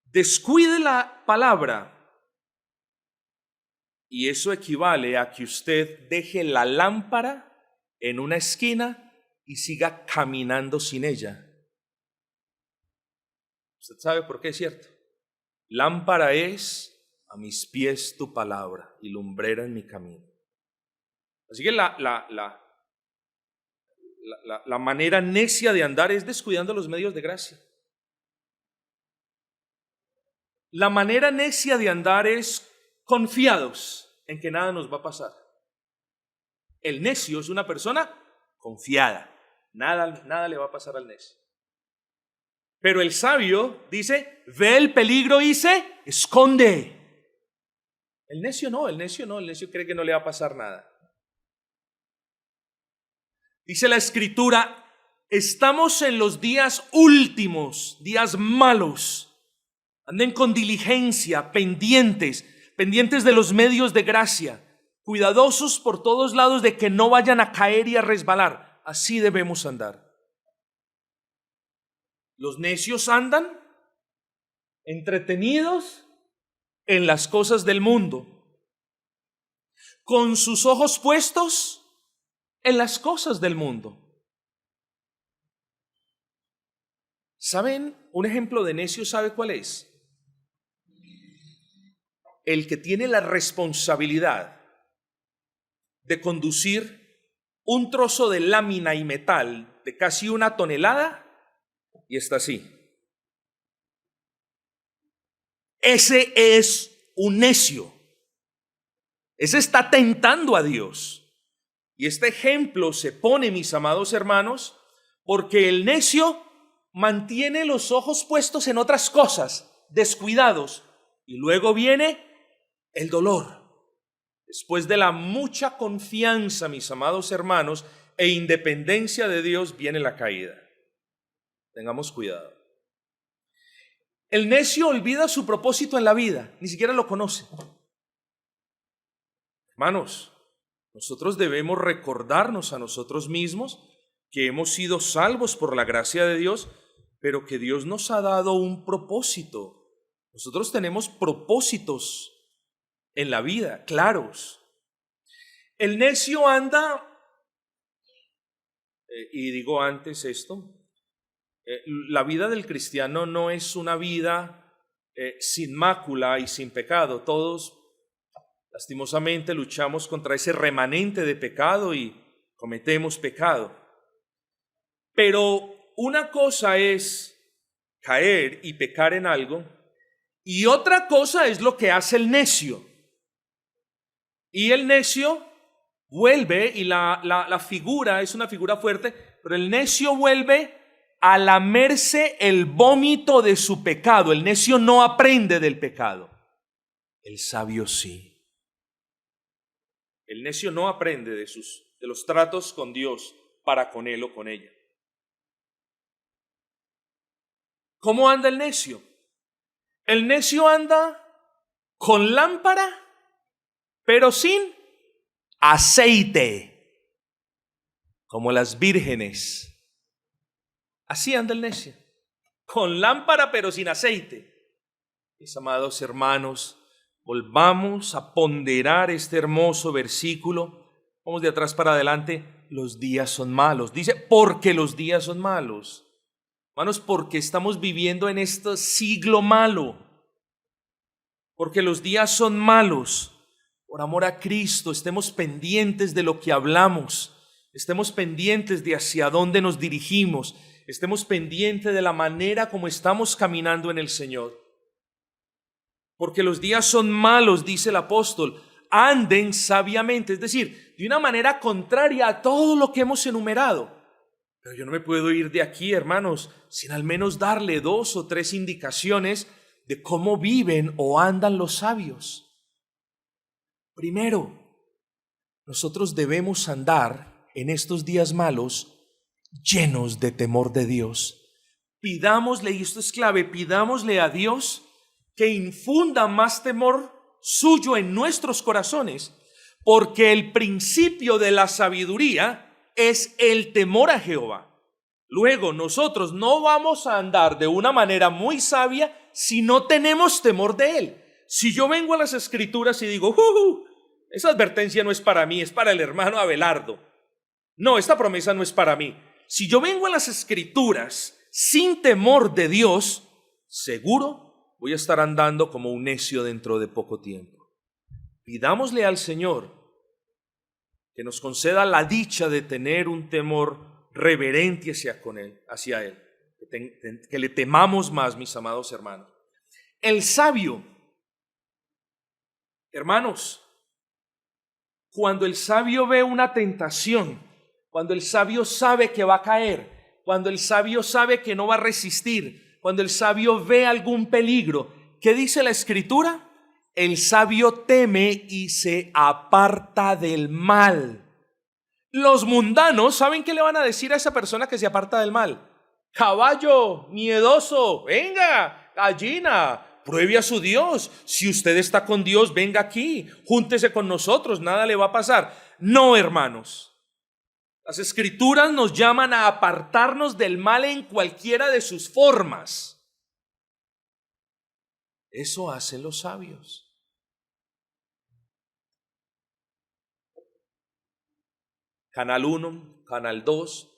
Descuide la palabra y eso equivale a que usted deje la lámpara en una esquina y siga caminando sin ella. ¿Usted sabe por qué es cierto? Lámpara es a mis pies tu palabra y lumbrera en mi camino. Así que la manera necia de andar es descuidando los medios de gracia. La manera necia de andar es confiados en que nada nos va a pasar. El necio es una persona confiada. Nada le va a pasar al necio. Pero el sabio dice, ve el peligro y se esconde. El necio no, el necio cree que no le va a pasar nada. Dice la Escritura, estamos en los días últimos, días malos. Anden con diligencia, pendientes de los medios de gracia, cuidadosos por todos lados de que no vayan a caer y a resbalar. Así debemos andar. Los necios andan entretenidos en las cosas del mundo, con sus ojos puestos en las cosas del mundo. ¿Saben? Un ejemplo de necio, ¿sabe cuál es? El que tiene la responsabilidad de conducir un trozo de lámina y metal de casi 1 tonelada y está así. Ese es un necio. Ese está tentando a Dios. Y este ejemplo se pone, mis amados hermanos, porque el necio mantiene los ojos puestos en otras cosas, descuidados, y luego viene el dolor. Después de la mucha confianza, mis amados hermanos, e independencia de Dios, viene la caída. Tengamos cuidado. El necio olvida su propósito en la vida, ni siquiera lo conoce. Hermanos, nosotros debemos recordarnos a nosotros mismos que hemos sido salvos por la gracia de Dios, pero que Dios nos ha dado un propósito. Nosotros tenemos propósitos en la vida, claros. El necio anda, y digo antes esto, la vida del cristiano no es una vida sin mácula y sin pecado. Todos Lastimosamente luchamos contra ese remanente de pecado y cometemos pecado. Pero una cosa es caer y pecar en algo, y otra cosa es lo que hace el necio. Y el necio vuelve, y la figura es una figura fuerte, pero el necio vuelve a lamerse el vómito de su pecado. El necio no aprende del pecado. El sabio sí. El necio no aprende de los tratos con Dios para con él o con ella. ¿Cómo anda el necio? El necio anda con lámpara, pero sin aceite, como las vírgenes. Así anda el necio, con lámpara pero sin aceite. Mis amados hermanos, volvamos a ponderar este hermoso versículo. Vamos de atrás para adelante. Los días son malos. Dice, porque los días son malos. Hermanos, porque estamos viviendo en este siglo malo. Porque los días son malos. Por amor a Cristo, estemos pendientes de lo que hablamos. Estemos pendientes de hacia dónde nos dirigimos. Estemos pendientes de la manera como estamos caminando en el Señor. Porque los días son malos, dice el apóstol. Anden sabiamente, es decir, de una manera contraria a todo lo que hemos enumerado. Pero yo no me puedo ir de aquí, hermanos, sin al menos darle 2 o 3 indicaciones de cómo viven o andan los sabios. Primero, nosotros debemos andar en estos días malos llenos de temor de Dios. Pidámosle, y esto es clave, pidámosle a Dios que infunda más temor suyo en nuestros corazones, porque el principio de la sabiduría es el temor a Jehová. Luego, nosotros no vamos a andar de una manera muy sabia si no tenemos temor de Él. Si yo vengo a las Escrituras y digo, esa advertencia no es para mí, es para el hermano Abelardo. No, esta promesa no es para mí. Si yo vengo a las Escrituras sin temor de Dios, seguro voy a estar andando como un necio dentro de poco tiempo. Pidámosle al Señor que nos conceda la dicha de tener un temor reverente hacia Él, que le temamos más, mis amados hermanos. El sabio, hermanos, cuando el sabio ve una tentación, cuando el sabio sabe que va a caer, cuando el sabio sabe que no va a resistir, cuando el sabio ve algún peligro, ¿qué dice la Escritura? El sabio teme y se aparta del mal. Los mundanos, ¿saben qué le van a decir a esa persona que se aparta del mal? Caballo, miedoso, venga, gallina, pruebe a su Dios. Si usted está con Dios, venga aquí, júntese con nosotros, nada le va a pasar. No, hermanos. Las Escrituras nos llaman a apartarnos del mal en cualquiera de sus formas. Eso hacen los sabios. Canal 1, Canal 2,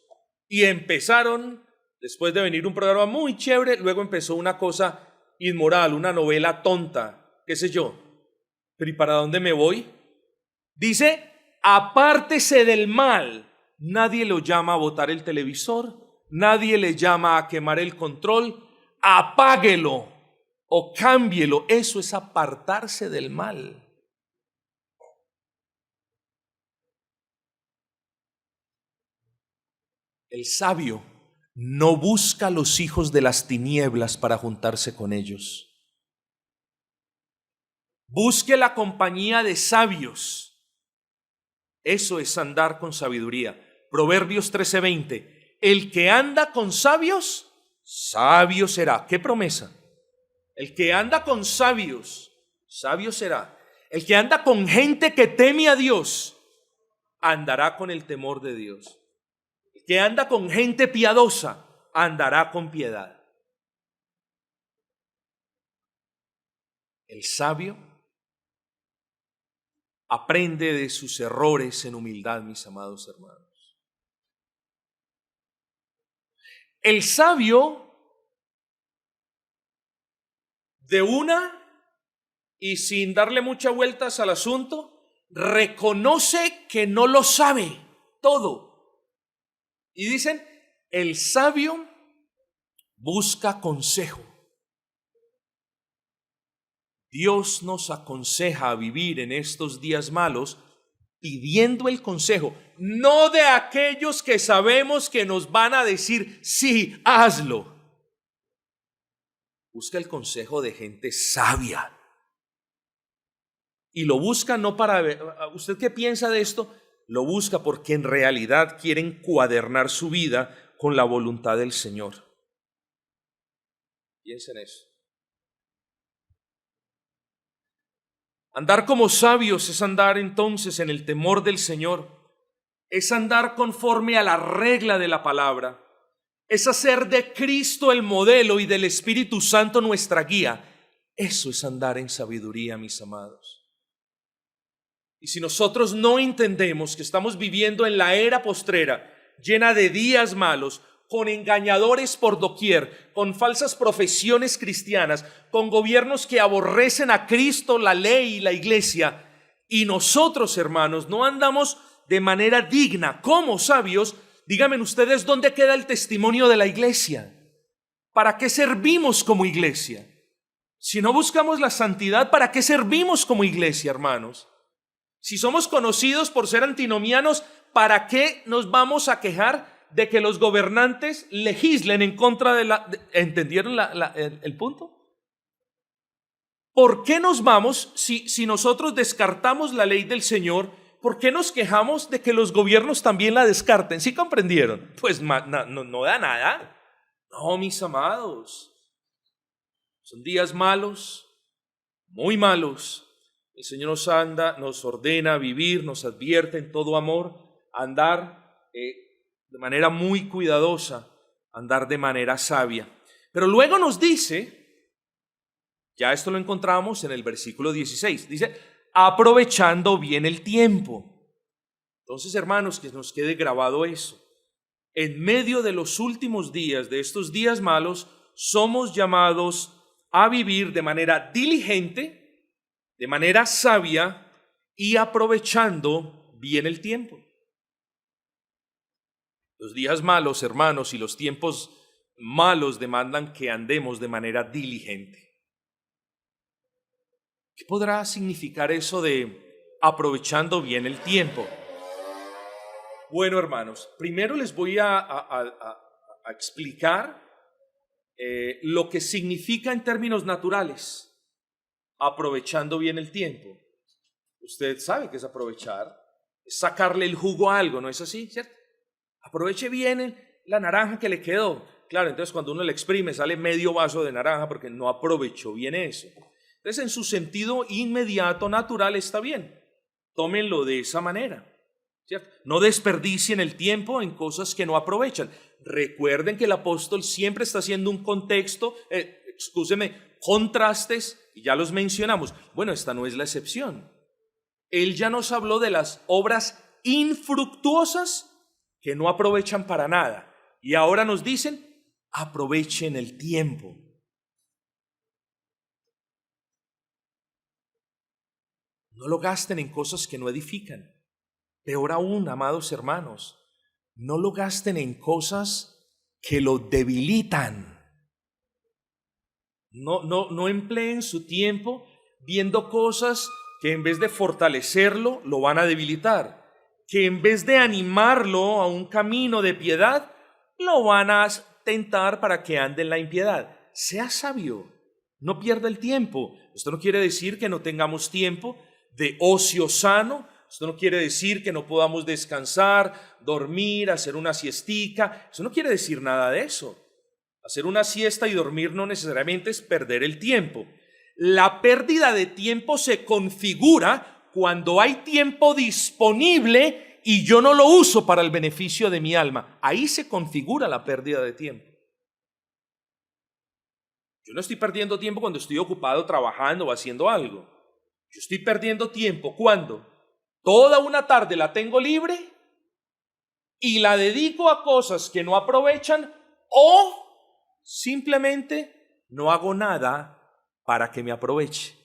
y empezaron, después de venir un programa muy chévere, luego empezó una cosa inmoral, una novela tonta, qué sé yo. Pero ¿y para dónde me voy? Dice, apártese del mal. Nadie lo llama a botar el televisor, nadie le llama a quemar el control, apáguelo o cámbielo. Eso es apartarse del mal. El sabio no busca a los hijos de las tinieblas para juntarse con ellos. Busque la compañía de sabios. Eso es andar con sabiduría. Proverbios 13:20. El que anda con sabios, sabio será. ¿Qué promesa? El que anda con sabios, sabio será. El que anda con gente que teme a Dios, andará con el temor de Dios. El que anda con gente piadosa, andará con piedad. El sabio aprende de sus errores en humildad, mis amados hermanos. El sabio de una y sin darle muchas vueltas al asunto, reconoce que no lo sabe todo. Y dicen, el sabio busca consejo. Dios nos aconseja a vivir en estos días malos pidiendo el consejo, no de aquellos que sabemos que nos van a decir, sí, hazlo. Busca el consejo de gente sabia. Y lo busca no para ver, ¿usted qué piensa de esto? Lo busca porque en realidad quiere encuadernar su vida con la voluntad del Señor. Piensa en eso. Andar como sabios es andar entonces en el temor del Señor, es andar conforme a la regla de la palabra, es hacer de Cristo el modelo y del Espíritu Santo nuestra guía. Eso es andar en sabiduría, mis amados. Y si nosotros no entendemos que estamos viviendo en la era postrera, llena de días malos, con engañadores por doquier, con falsas profesiones cristianas, con gobiernos que aborrecen a Cristo, la ley y la iglesia, y nosotros, hermanos, no andamos de manera digna como sabios, díganme ustedes dónde queda el testimonio de la iglesia. ¿Para qué servimos como iglesia? Si no buscamos la santidad, ¿para qué servimos como iglesia, hermanos? Si somos conocidos por ser antinomianos, ¿para qué nos vamos a quejar de que los gobernantes legislen en contra de la... ¿Entendieron el punto? ¿Por qué nos vamos, si nosotros descartamos la ley del Señor, por qué nos quejamos de que los gobiernos también la descarten? ¿Sí comprendieron? Pues no da nada. No, mis amados. Son días malos, muy malos. El Señor nos ordena vivir, nos advierte en todo amor, andar de manera muy cuidadosa, andar de manera sabia. Pero luego nos dice, ya esto lo encontramos en el versículo 16, dice, aprovechando bien el tiempo. Entonces, hermanos, que nos quede grabado eso. En medio de los últimos días, de estos días malos, somos llamados a vivir de manera diligente, de manera sabia y aprovechando bien el tiempo. Los días malos, hermanos, y los tiempos malos demandan que andemos de manera diligente. ¿Qué podrá significar eso de aprovechando bien el tiempo? Bueno, hermanos, primero les voy a explicar lo que significa en términos naturales, aprovechando bien el tiempo. Usted sabe qué es aprovechar, es sacarle el jugo a algo, ¿no es así? ¿Cierto? Aproveche bien la naranja que le quedó. Claro, entonces cuando uno le exprime sale medio vaso de naranja porque no aprovechó bien eso. Entonces en su sentido inmediato, natural, está bien. Tómenlo de esa manera, ¿cierto? No desperdicien el tiempo en cosas que no aprovechan. Recuerden que el apóstol siempre está haciendo un contexto, contrastes, y ya los mencionamos. Bueno, esta no es la excepción. Él ya nos habló de las obras infructuosas que no aprovechan para nada. Y ahora nos dicen, aprovechen el tiempo. No lo gasten en cosas que no edifican. Peor aún, amados hermanos, no lo gasten en cosas que lo debilitan. No empleen su tiempo viendo cosas que en vez de fortalecerlo, lo van a debilitar. Que en vez de animarlo a un camino de piedad, lo van a tentar para que ande en la impiedad. Sea sabio, no pierda el tiempo. Esto no quiere decir que no tengamos tiempo de ocio sano. Esto no quiere decir que no podamos descansar, dormir, hacer una siestica. Eso no quiere decir nada de eso. Hacer una siesta y dormir no necesariamente es perder el tiempo. La pérdida de tiempo se configura cuando hay tiempo disponible y yo no lo uso para el beneficio de mi alma. Ahí se configura la pérdida de tiempo. Yo no estoy perdiendo tiempo cuando estoy ocupado trabajando o haciendo algo. Yo estoy perdiendo tiempo cuando toda una tarde la tengo libre y la dedico a cosas que no aprovechan o simplemente no hago nada para que me aproveche.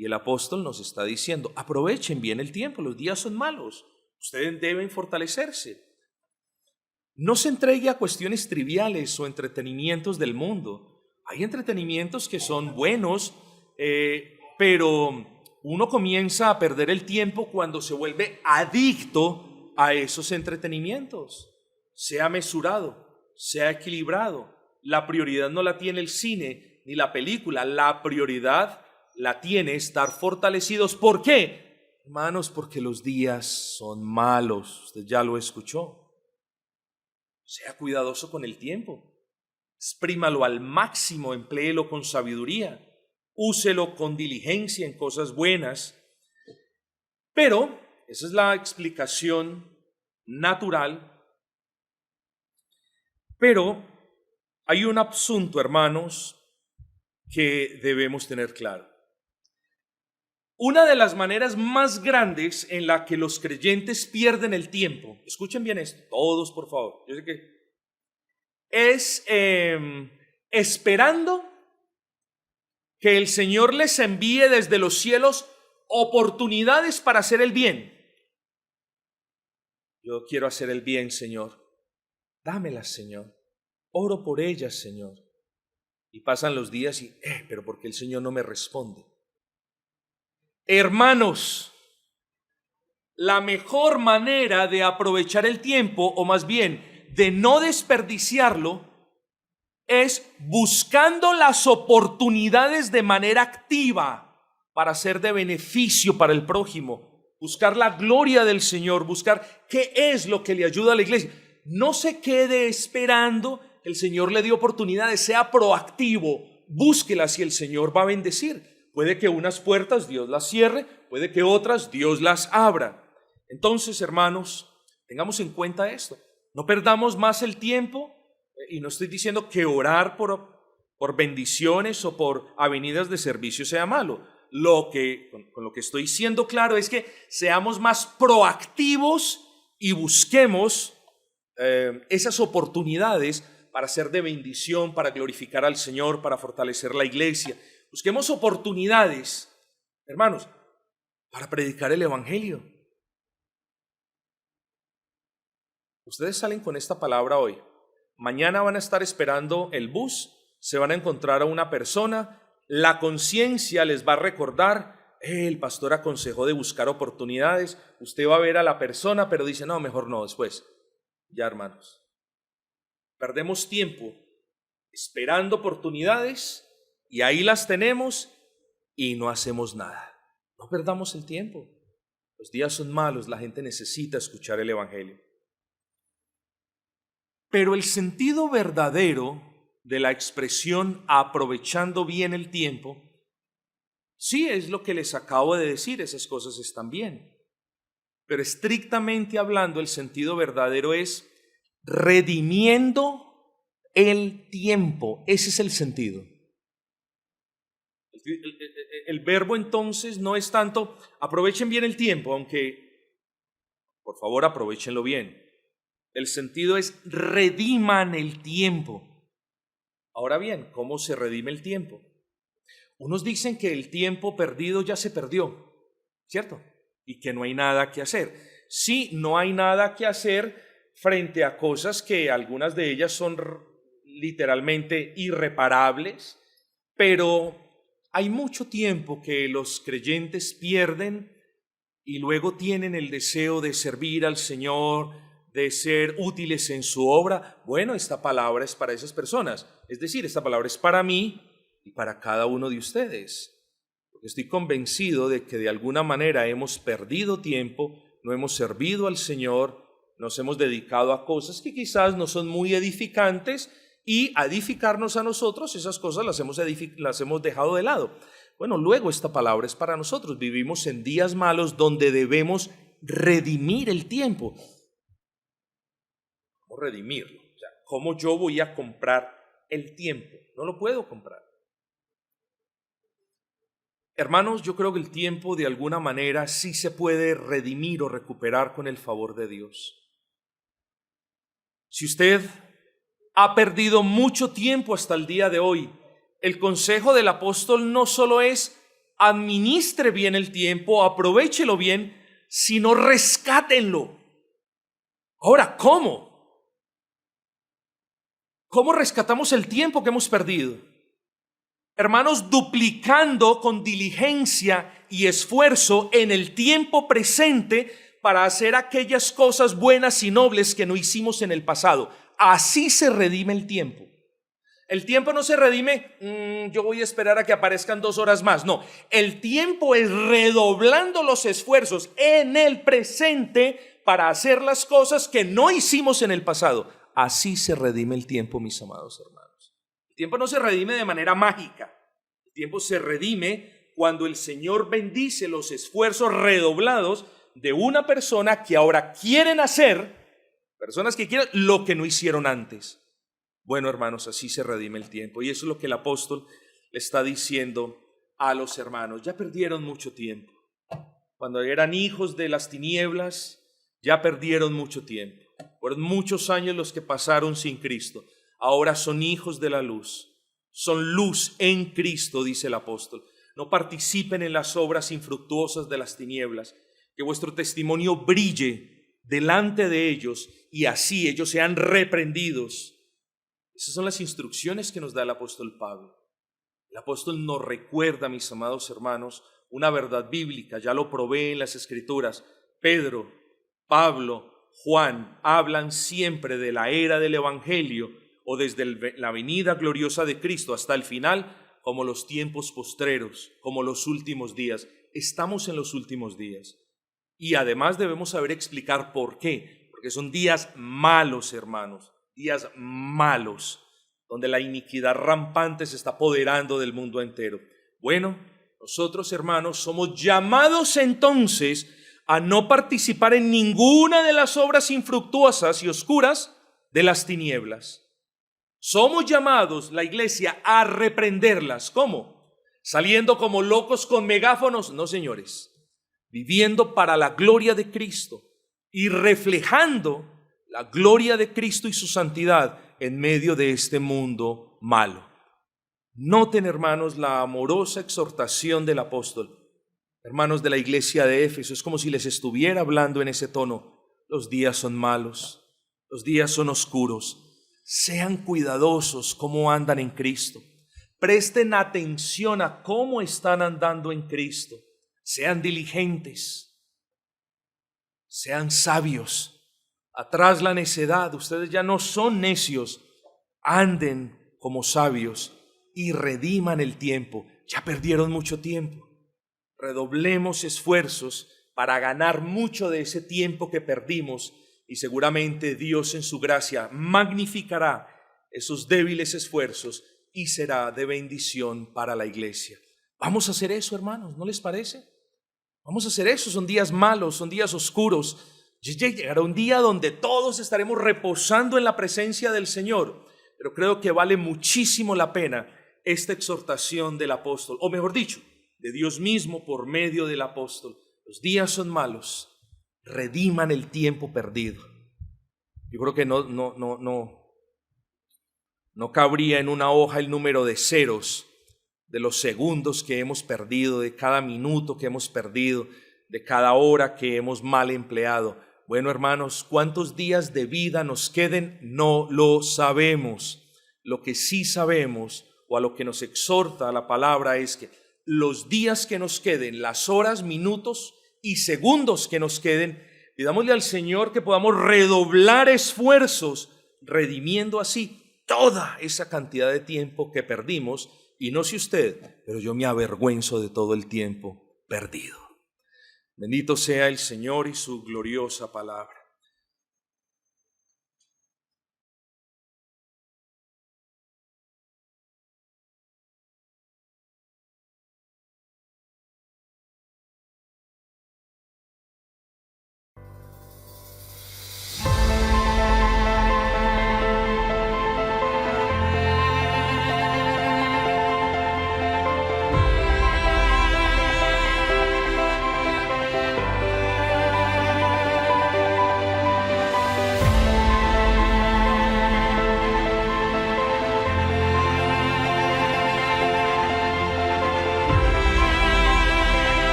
Y el apóstol nos está diciendo, aprovechen bien el tiempo, los días son malos, ustedes deben fortalecerse. No se entregue a cuestiones triviales o entretenimientos del mundo. Hay entretenimientos que son buenos, pero uno comienza a perder el tiempo cuando se vuelve adicto a esos entretenimientos. Sea mesurado, sea equilibrado. La prioridad no la tiene el cine ni la película, la prioridad la tiene estar fortalecidos. ¿Por qué? Hermanos, porque los días son malos. Usted ya lo escuchó. Sea cuidadoso con el tiempo. Exprímalo al máximo, empléelo con sabiduría. Úselo con diligencia en cosas buenas. Pero esa es la explicación natural. Pero hay un asunto, hermanos, que debemos tener claro. Una de las maneras más grandes en la que los creyentes pierden el tiempo, escuchen bien esto, todos por favor, yo sé que es esperando que el Señor les envíe desde los cielos oportunidades para hacer el bien. Yo quiero hacer el bien, Señor. Dámelas, Señor. Oro por ellas, Señor. Y pasan los días y, pero ¿por qué el Señor no me responde? Hermanos, la mejor manera de aprovechar el tiempo, o más bien de no desperdiciarlo, es buscando las oportunidades de manera activa para ser de beneficio para el prójimo, buscar la gloria del Señor, buscar qué es lo que le ayuda a la iglesia. No se quede esperando que el Señor le dé oportunidades, sea proactivo, búsquelas y el Señor va a bendecir. Puede que unas puertas Dios las cierre, puede que otras Dios las abra. Entonces, hermanos, tengamos en cuenta esto. No perdamos más el tiempo, y no estoy diciendo que orar por bendiciones o por avenidas de servicio sea malo. Con lo que estoy siendo claro es que seamos más proactivos y busquemos esas oportunidades para ser de bendición, para glorificar al Señor, para fortalecer la iglesia. Busquemos oportunidades, hermanos, para predicar el evangelio. Ustedes salen con esta palabra hoy. Mañana van a estar esperando el bus, se van a encontrar a una persona, la conciencia les va a recordar, el pastor aconsejó de buscar oportunidades, usted va a ver a la persona, pero dice, no, mejor no, después. Ya, hermanos, perdemos tiempo esperando oportunidades y ahí las tenemos y no hacemos nada. No perdamos el tiempo. Los días son malos, la gente necesita escuchar el evangelio. Pero el sentido verdadero de la expresión aprovechando bien el tiempo, sí es lo que les acabo de decir, esas cosas están bien. Pero estrictamente hablando, el sentido verdadero es redimiendo el tiempo. Ese es el sentido. El verbo entonces no es tanto aprovechen bien el tiempo, aunque por favor aprovechenlo bien. El sentido es rediman el tiempo. Ahora bien, ¿cómo se redime el tiempo? Unos dicen que el tiempo perdido ya se perdió, ¿cierto? Y que no hay nada que hacer. Sí, no hay nada que hacer frente a cosas que algunas de ellas son literalmente irreparables, pero hay mucho tiempo que los creyentes pierden y luego tienen el deseo de servir al Señor, de ser útiles en su obra. Bueno, esta palabra es para esas personas, es decir, esta palabra es para mí y para cada uno de ustedes. Porque estoy convencido de que de alguna manera hemos perdido tiempo, no hemos servido al Señor, nos hemos dedicado a cosas que quizás no son muy edificantes y a edificarnos a nosotros, esas cosas las hemos dejado de lado. Bueno, luego esta palabra es para nosotros. Vivimos en días malos donde debemos redimir el tiempo. ¿Cómo redimirlo? O sea, ¿cómo yo voy a comprar el tiempo? No lo puedo comprar. Hermanos, yo creo que el tiempo de alguna manera sí se puede redimir o recuperar con el favor de Dios. Si usted ha perdido mucho tiempo hasta el día de hoy, el consejo del apóstol no solo es administre bien el tiempo, aprovéchelo bien, sino rescátenlo. Ahora, ¿cómo? ¿Cómo rescatamos el tiempo que hemos perdido? Hermanos, duplicando con diligencia y esfuerzo en el tiempo presente para hacer aquellas cosas buenas y nobles que no hicimos en el pasado. Así se redime el tiempo. El tiempo no se redime, yo voy a esperar a que aparezcan 2 horas más. No, el tiempo es redoblando los esfuerzos en el presente para hacer las cosas que no hicimos en el pasado. Así se redime el tiempo, mis amados hermanos. El tiempo no se redime de manera mágica. El tiempo se redime cuando el Señor bendice los esfuerzos redoblados de una persona que ahora quieren hacer, personas que quieren lo que no hicieron antes. Bueno, hermanos, así se redime el tiempo. Y eso es lo que el apóstol le está diciendo a los hermanos. Ya perdieron mucho tiempo. Cuando eran hijos de las tinieblas, ya perdieron mucho tiempo. Fueron muchos años los que pasaron sin Cristo. Ahora son hijos de la luz. Son luz en Cristo, dice el apóstol. No participen en las obras infructuosas de las tinieblas. Que vuestro testimonio brille delante de ellos y así ellos sean reprendidos. Esas son las instrucciones que nos da el apóstol Pablo. El apóstol nos recuerda, mis amados hermanos, una verdad bíblica, ya lo provee en las Escrituras. Pedro, Pablo, Juan hablan siempre de la era del Evangelio o desde la venida gloriosa de Cristo hasta el final como los tiempos postreros, como los últimos días. Estamos en los últimos días. Y además debemos saber explicar por qué. Porque son días malos, hermanos. Días malos, donde la iniquidad rampante se está apoderando del mundo entero. Bueno, nosotros, hermanos, somos llamados entonces a no participar en ninguna de las obras infructuosas y oscuras de las tinieblas. Somos llamados, la iglesia, a reprenderlas. ¿Cómo? Saliendo como locos con megáfonos. No, señores. Viviendo para la gloria de Cristo y reflejando la gloria de Cristo y su santidad en medio de este mundo malo. Noten, hermanos, la amorosa exhortación del apóstol. Hermanos de la iglesia de Éfeso, es como si les estuviera hablando en ese tono. Los días son malos, los días son oscuros. Sean cuidadosos cómo andan en Cristo. Presten atención a cómo están andando en Cristo. Sean diligentes, sean sabios. Atrás la necedad, ustedes ya no son necios, anden como sabios y rediman el tiempo. Ya perdieron mucho tiempo. Redoblemos esfuerzos para ganar mucho de ese tiempo que perdimos y seguramente Dios en su gracia magnificará esos débiles esfuerzos y será de bendición para la iglesia. Vamos a hacer eso, hermanos, ¿no les parece? Vamos a hacer eso, son días malos, son días oscuros. Llegará un día donde todos estaremos reposando en la presencia del Señor, pero creo que vale muchísimo la pena esta exhortación del apóstol, o mejor dicho, de Dios mismo por medio del apóstol. Los días son malos, rediman el tiempo perdido. Yo creo que no cabría en una hoja el número de ceros de los segundos que hemos perdido, de cada minuto que hemos perdido, de cada hora que hemos mal empleado. Bueno, hermanos, ¿cuántos días de vida nos queden? No lo sabemos. Lo que sí sabemos, o a lo que nos exhorta la palabra, es que los días que nos queden, las horas, minutos y segundos que nos queden, pidámosle al Señor que podamos redoblar esfuerzos, redimiendo así toda esa cantidad de tiempo que perdimos. Y no sé usted, pero yo me avergüenzo de todo el tiempo perdido. Bendito sea el Señor y su gloriosa palabra.